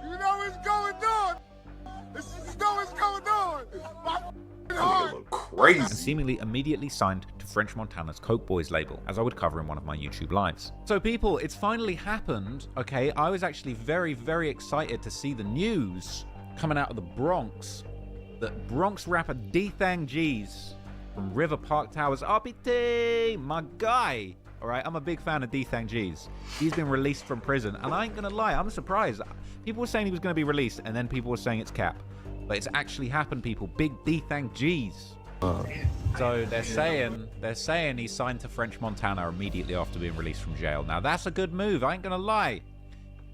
You know what's going on. You know what's going on. My heart. Crazy. And seemingly immediately signed to French Montana's Coke Boys label, as I would cover in one of my YouTube lives. So people, it's finally happened, okay? I was actually very, very excited to see the news coming out of the Bronx that Bronx rapper D-Thang G's from River Park Towers RPT, my guy, all right? I'm a big fan of D-Thang G's. He's been released from prison, and I ain't gonna lie, I'm surprised. People were saying he was gonna be released, and then people were saying it's cap. But it's actually happened, people. Big D-Thang G's. So they're saying he signed to French Montana immediately after being released from jail. Now that's a good move, I ain't gonna lie.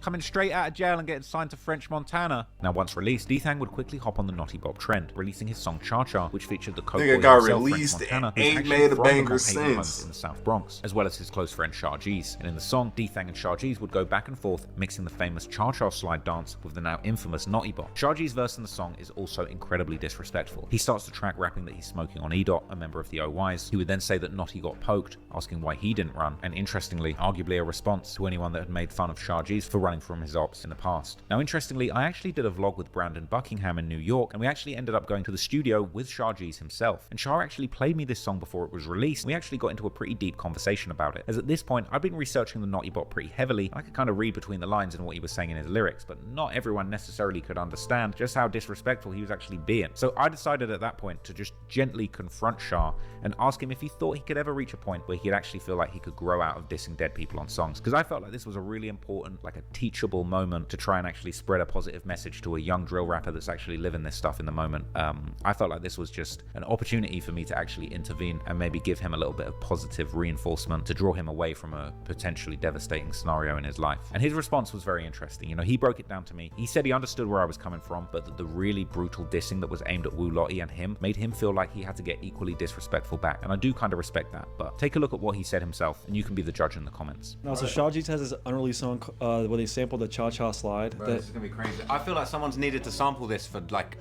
Coming straight out of jail and getting signed to French Montana. Now, once released, D-Thang would quickly hop on the Naughty Bob trend, releasing his song Cha Cha, which featured the co-boy got himself, released French Montana, and who's ain't actually made a from banger the Montana homes since. in the South Bronx, as well as his close friend Shah G's. And in the song, D-Thang and Shah G's would go back and forth, mixing the famous Cha Cha slide dance with the now infamous Naughty Bob. Shah G's verse in the song is also incredibly disrespectful. He starts the track rapping that he's smoking on E-Dot, a member of the OYs. He would then say that Naughty got poked, asking why he didn't run, and interestingly, arguably a response to anyone that had made fun of Shah G's for running from his ops in the past. Now, interestingly, I actually did a vlog with Brandon Buckingham in New York, and we actually ended up going to the studio with Shah G's himself. And Shah actually played me this song before it was released. We actually got into a pretty deep conversation about it, as at this point, I'd been researching the Naughty Bot pretty heavily, and I could kind of read between the lines in what he was saying in his lyrics, but not everyone necessarily could understand just how disrespectful he was actually being. So I decided at that point to just gently confront Shah and ask him if he thought he could ever reach a point where he'd actually feel like he could grow out of dissing dead people on songs, because I felt like this was a really important, like a teachable moment to try and actually spread a positive message to a young drill rapper that's actually living this stuff in the moment. I felt like this was just an opportunity for me to actually intervene and maybe give him a little bit of positive reinforcement to draw him away from a potentially devastating scenario in his life. And his response was very interesting. You know, he broke it down to me. He said he understood where I was coming from, but that the really brutal dissing that was aimed at Wu Lottie and him made him feel like he had to get equally disrespectful back. And I do kind of respect that, but take a look at what he said himself and you can be the judge in the comments. No, so Shah G's has this unreleased song where they sampled the Cha Cha slide. Bro, this is gonna be crazy. I feel like someone's needed to sample this for like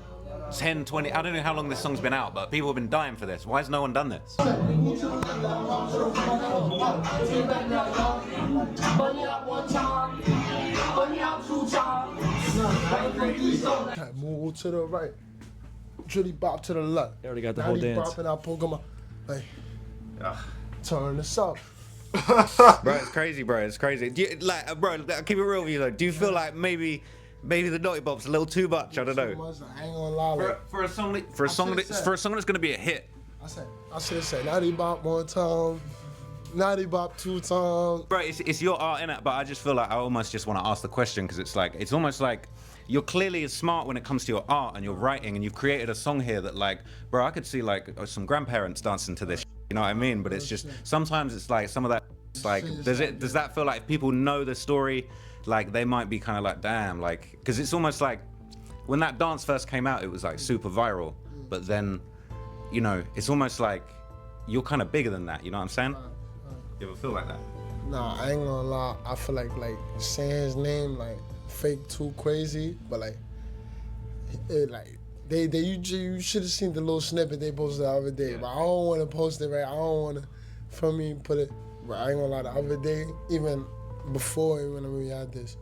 10, 20, I don't know how long this song's been out, but people have been dying for this. Why has no one done this? Move to the right. Drilly bop to the left. They already got the whole dance. Bop and I poke him up. Like, turn this up. Bro, it's crazy, bro. It's crazy. Do you, like, bro, keep it real with you, though. Do you feel like maybe the Naughty Bop's a little too much? I don't know. I ain't gonna lie. For a song that's gonna be a hit. I should say Naughty Bop one time, Naughty Bop two times. Bro, it's your art, innit? But I just feel like I almost just want to ask the question because it's almost like you're clearly as smart when it comes to your art and your writing, and you've created a song here that, like, bro, I could see like some grandparents dancing to this. You know what I mean? But it's just sometimes it's like some of that. It's like, does that feel like if people know the story, like they might be kind of like, damn, like, because it's almost like when that dance first came out, it was like super viral, but then, you know, it's almost like you're kind of bigger than that. You know what I'm saying? You ever feel like that? Nah, I ain't gonna lie. I feel like saying his name like fake too crazy, but like it like. You should have seen the little snippet they posted the other day, but I don't want to post it, right? I don't want to, put it, but I ain't gonna lie, the other day, even before, when we had this,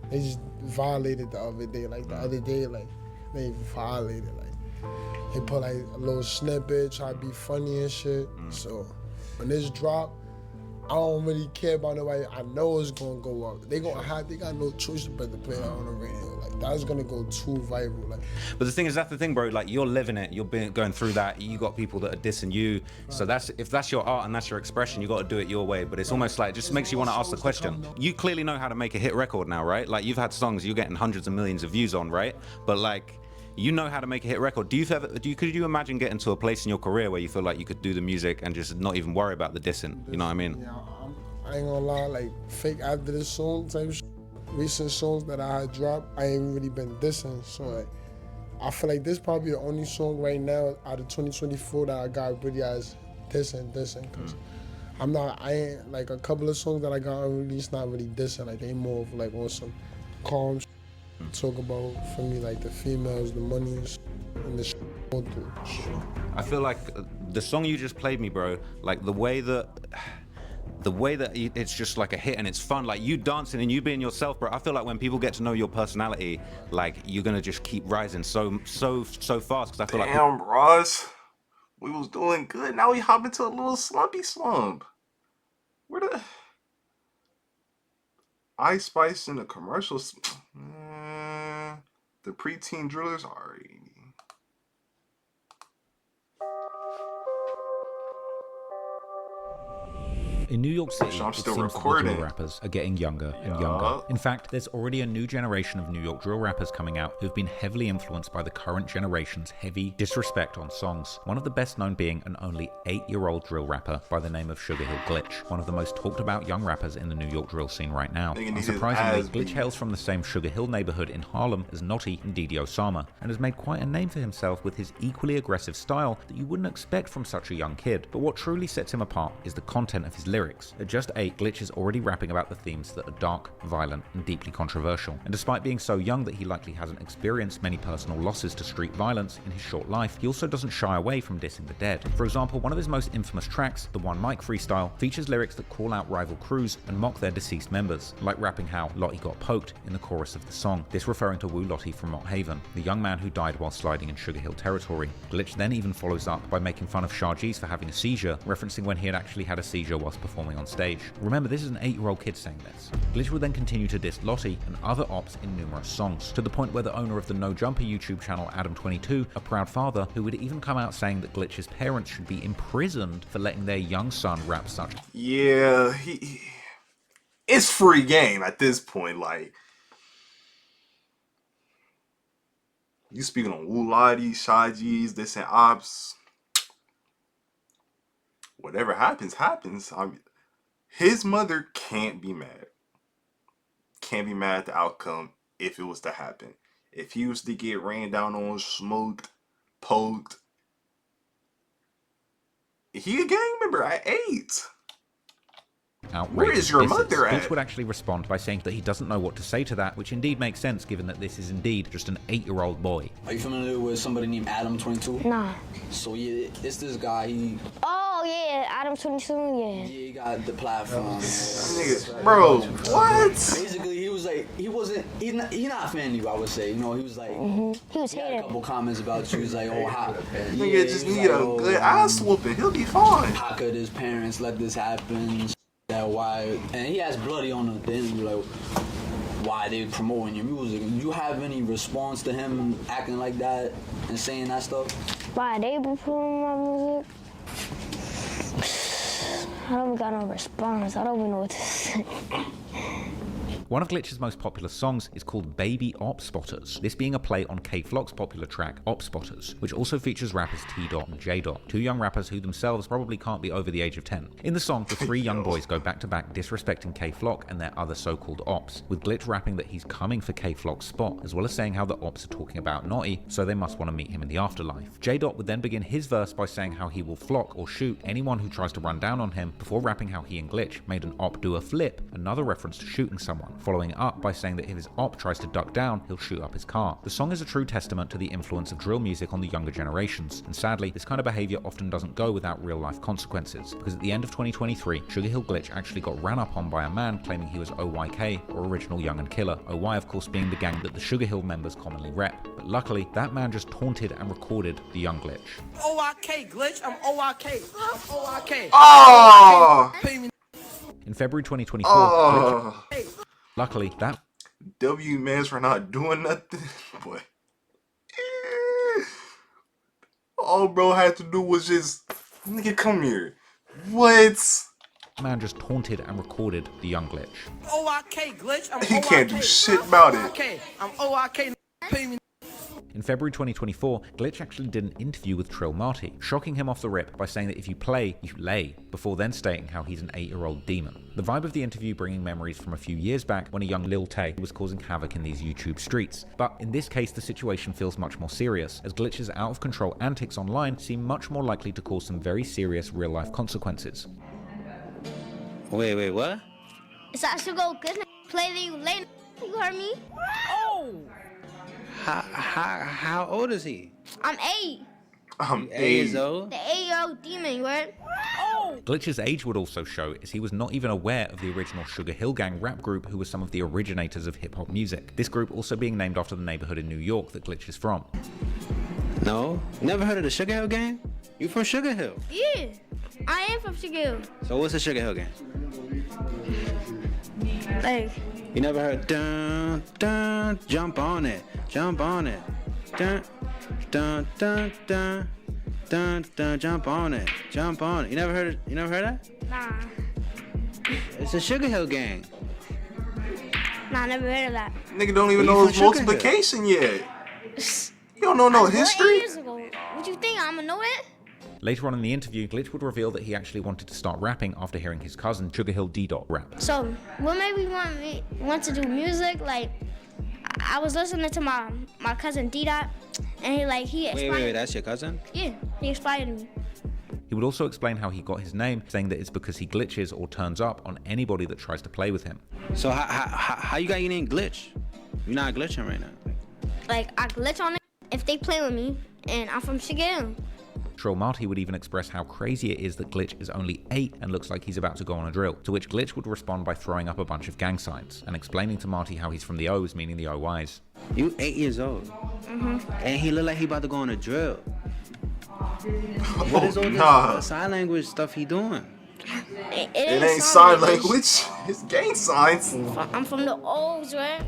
they just violated the other day, like the other day, like, they violated, like, they put like a little snippet, try to be funny and shit, so when this drop, I don't really care about nobody. I know it's gonna go up. They got no choice but to play that on the radio. Like that's gonna go too viral. Like, but the thing is, that's the thing, bro. Like you're living it. You're going through that. You got people that are dissing you. So if that's your art and that's your expression, you got to do it your way. But it's almost like it just makes you want to ask the question. You clearly know how to make a hit record now, right? Like you've had songs you're getting hundreds of millions of views on, right? But like, you know how to make a hit record. Could you imagine getting to a place in your career where you feel like you could do the music and just not even worry about the dissing? You know what I mean? Yeah, I ain't gonna lie, like fake after this song type shit, recent songs that I had dropped, I ain't really been dissing. So like, I feel like this probably the only song right now out of 2024 that I got really as dissing, cause I ain't like a couple of songs that I got unreleased, not really dissing, like they more of like on some calm shit. Talk about, for me, like the females, the money and the shit. I feel like the song you just played me, bro, like the way that it's just like a hit and it's fun, like you dancing and you being yourself, bro. I feel like when people get to know your personality, like you're gonna just keep rising so fast, because I feel like, damn, Ross, we was doing good, now we hop into a little slumpy slump. Where the Ice Spice in the commercials, the preteen drillers are. In New York City, I'm it still seems that the recording. drill rappers are getting younger and younger. In fact, there's already a new generation of New York drill rappers coming out who've been heavily influenced by the current generation's heavy disrespect on songs. One of the best known being an only 8-year-old drill rapper by the name of Sugar Hill Glitch, one of the most talked about young rappers in the New York drill scene right now. Unsurprisingly, Glitch hails from the same Sugar Hill neighborhood in Harlem as Naughty and Didi Osama, and has made quite a name for himself with his equally aggressive style that you wouldn't expect from such a young kid. But what truly sets him apart is the content of his lyrics. At just 8, Glitch is already rapping about the themes that are dark, violent, and deeply controversial. And despite being so young that he likely hasn't experienced many personal losses to street violence in his short life, he also doesn't shy away from dissing the dead. For example, one of his most infamous tracks, the One Mic freestyle, features lyrics that call out rival crews and mock their deceased members, like rapping how Lottie got poked in the chorus of the song, this referring to Wu Lottie from Mott Haven, the young man who died while sliding in Sugar Hill territory. Glitch then even follows up by making fun of Sharjeez for having a seizure, referencing when he had actually had a seizure whilst performing on stage. Remember, this is an 8-year-old kid saying this. Glitch would then continue to diss Lottie and other ops in numerous songs, to the point where the owner of the No Jumper YouTube channel, Adam22, a proud father, who would even come out saying that Glitch's parents should be imprisoned for letting their young son rap such. Yeah, it's free game at this point. Like, you speaking on Wu Lottie, Sharjeez, this and ops. Whatever happens, happens. His mother can't be mad. Can't be mad at the outcome if it was to happen. If he was to get ran down on, smoked, poked, he a gang member at 8. Where is your mother at? Glitch would actually respond by saying that he doesn't know what to say to that, which indeed makes sense given that this is indeed just an 8-year-old boy. Are you familiar with somebody named Adam22? Nah. So yeah, it's this guy, Oh yeah, Adam 22, yeah. Yeah, he got the platform. Nigga, bro, what? Basically, he was like, he's not fan of you, I would say. You know, he was like, he was had hating. a couple comments about you. He was like, oh, how? Nigga just need a good ass whooping. He'll be fine. How could his parents let this happen? That why? And he has bloody on the thing, like, why they promoting your music? Do you have any response to him acting like that and saying that stuff? Why they be promoting my music? I don't got no response. I don't even know what to say. One of Glitch's most popular songs is called Baby Op Spotters, this being a play on K-Flock's popular track Op Spotters, which also features rappers T-Dot and J-Dot, 2 young rappers who themselves probably can't be over the age of 10. In the song, the 3 young boys go back-to-back disrespecting K-Flock and their other so-called ops, with Glitch rapping that he's coming for K-Flock's spot, as well as saying how the ops are talking about Naughty, so they must want to meet him in the afterlife. J-Dot would then begin his verse by saying how he will flock or shoot anyone who tries to run down on him, before rapping how he and Glitch made an op do a flip, another reference to shooting someone, following up by saying that if his op tries to duck down, he'll shoot up his car. The song is a true testament to the influence of drill music on the younger generations, and sadly, this kind of behavior often doesn't go without real-life consequences, because at the end of 2023, Sugar Hill Glitch actually got ran up on by a man claiming he was OYK, or Original Young and Killer, OY of course being the gang that the Sugar Hill members commonly rep. But luckily, that man just taunted and recorded the young Glitch. OYK, Glitch, I'm OYK. I'm OYK. Oh! In February 2024, Glitch, luckily, that W mans for not doing nothing. Boy. All bro had to do was just, nigga, come here. What? man just taunted and recorded the young Glitch. OYK, Glitch, I'm OYK. He can't do shit about it. Okay, I'm OYK. Pay me. In February 2024, Glitch actually did an interview with Trill Marty, shocking him off the rip by saying that if you play, you lay, before then stating how he's an 8-year-old demon. The vibe of the interview bringing memories from a few years back when a young Lil Tay was causing havoc in these YouTube streets. But in this case, the situation feels much more serious, as Glitch's out-of-control antics online seem much more likely to cause some very serious real-life consequences. Wait, what? It's actually go good. Play the lane. You heard me? Oh! How old is he? I'm 8. I'm 8 years old? The 8-year-old demon, you heard? Oh! Glitch's age would also show, as he was not even aware of the original Sugar Hill Gang rap group, who were some of the originators of hip-hop music. This group also being named after the neighborhood in New York that Glitch is from. No? Never heard of the Sugar Hill Gang? You from Sugar Hill? Yeah, I am from Sugar Hill. So what's the Sugar Hill Gang? Like, You never heard dun dun jump on it, jump on it, dun dun dun dun dun dun jump on it, jump on it. You never heard that? nah. It's a Sugar Hill gang. Nah, I never heard of that. Nigga don't even Where know you his from, Sugar Hill? multiplication yet. You don't know no I was born 8 history? years ago. What you think? I'ma know it? Later on in the interview, Glitch would reveal that he actually wanted to start rapping after hearing his cousin Sugar Hill D-Dot rap. So, what made me want to do music? Like, I was listening to my cousin D-Dot, and he inspired. Wait, that's your cousin? Yeah, he inspired me. He would also explain how he got his name, saying that it's because he glitches or turns up on anybody that tries to play with him. So how you got your name Glitch? You're not glitching right now. Like, I glitch on it if they play with me, and I'm from Chicago. Trill Marty would even express how crazy it is that Glitch is only 8 and looks like he's about to go on a drill, to which Glitch would respond by throwing up a bunch of gang signs and explaining to Marty how he's from the O's, meaning the OYs. You 8 years old. Mm-hmm. And he look like he about to go on a drill. What is all this sign language stuff he doing? It ain't sign language. It's gang signs. I'm from the O's, right?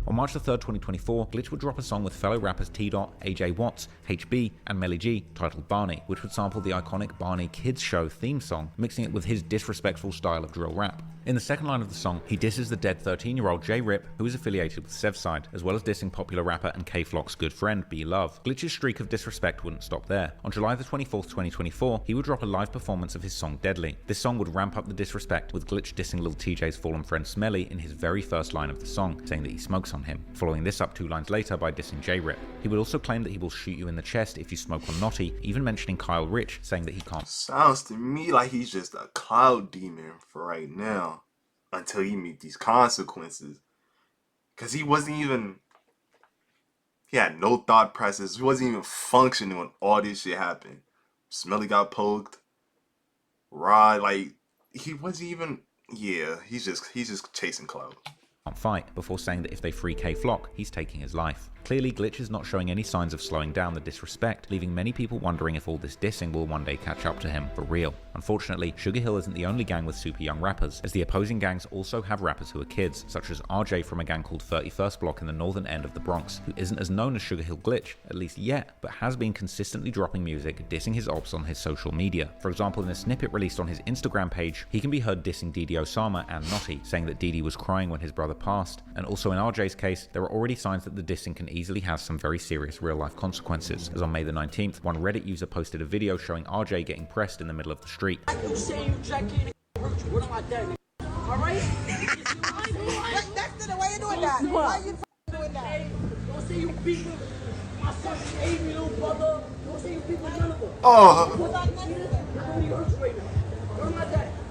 On March the 3rd, 2024, Glitch would drop a song with fellow rappers T-Dot, AJ Watts, HB, and Melly G titled Barney, which would sample the iconic Barney Kids Show theme song, mixing it with his disrespectful style of drill rap. In the second line of the song, he disses the dead 13-year-old J-Rip, who is affiliated with Sevside, as well as dissing popular rapper and K-Flock's good friend, B-Love. Glitch's streak of disrespect wouldn't stop there. On July the 24th, 2024, he would drop a live performance of his song Deadly. This song would ramp up the disrespect, with Glitch dissing Lil TJ's fallen friend Smelly in his very first line of the song, saying that he smokes on him, following this up 2 lines later by dissing J-Rip. He would also claim that he will shoot you in the chest if you smoke on Naughty, even mentioning Kyle Rich, saying that he can't. Sounds to me like he's just a cloud demon for right now, until he meet these consequences. Cause he wasn't even, he had no thought process. He wasn't even functioning when all this shit happened. Smelly got poked. Rod, like, he wasn't even, yeah, he's just chasing cloud. Fight, before saying that if they free K-Flock, he's taking his life. Clearly, Glitch is not showing any signs of slowing down the disrespect, leaving many people wondering if all this dissing will one day catch up to him for real. Unfortunately, Sugar Hill isn't the only gang with super young rappers, as the opposing gangs also have rappers who are kids, such as RJ from a gang called 31st Block in the northern end of the Bronx, who isn't as known as Sugar Hill Glitch, at least yet, but has been consistently dropping music, dissing his ops on his social media. For example, in a snippet released on his Instagram page, he can be heard dissing Didi Osama and Naughty, saying that Didi was crying when his brother passed, and also in RJ's case, there are already signs that the dissing can easily have some very serious real-life consequences, as on May the 19th, one Reddit user posted a video showing RJ getting pressed in the middle of the street. You say you drinking, what am I doing? Alright? That's the way you're doing that. Why are you doing that? Don't say you beat my son, 8-year-old brother. Don't say you beat none of them.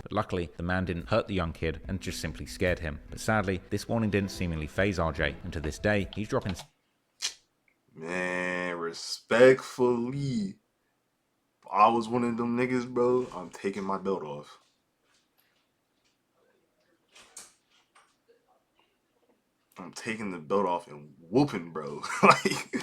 But luckily, the man didn't hurt the young kid and just simply scared him. But sadly, this warning didn't seemingly faze RJ, and to this day, he's dropping. Man, respectfully, if I was one of them niggas, bro, I'm taking my belt off. I'm taking the belt off and whooping, bro. Like,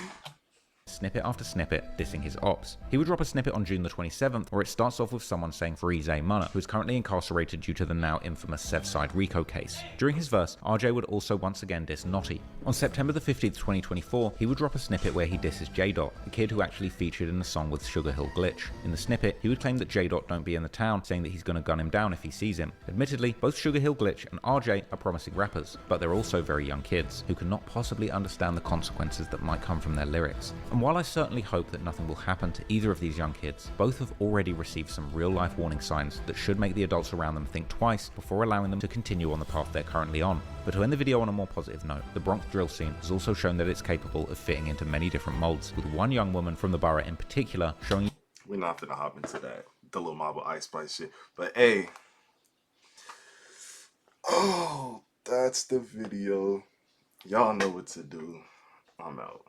snippet after snippet dissing his ops. He would drop a snippet on June the 27th where it starts off with someone saying free Zay Munna, who is currently incarcerated due to the now infamous Sevside Rico case. During his verse, RJ would also once again diss Naughty. On September the 15th, 2024, he would drop a snippet where he disses J-Dot, the kid who actually featured in the song with Sugar Hill Glitch. In the snippet, he would claim that J-Dot don't be in the town, saying that he's gonna gun him down if he sees him. Admittedly, both Sugar Hill Glitch and RJ are promising rappers, but they're also very young kids, who cannot possibly understand the consequences that might come from their lyrics. And while I certainly hope that nothing will happen to either of these young kids, both have already received some real-life warning signs that should make the adults around them think twice before allowing them to continue on the path they're currently on. But to end the video on a more positive note, the Bronx drill scene has also shown that it's capable of fitting into many different molds, with one young woman from the borough in particular showing. We're not gonna hop into that, the little mob of Ice Spice shit, but hey. Oh, that's the video. Y'all know what to do. I'm out.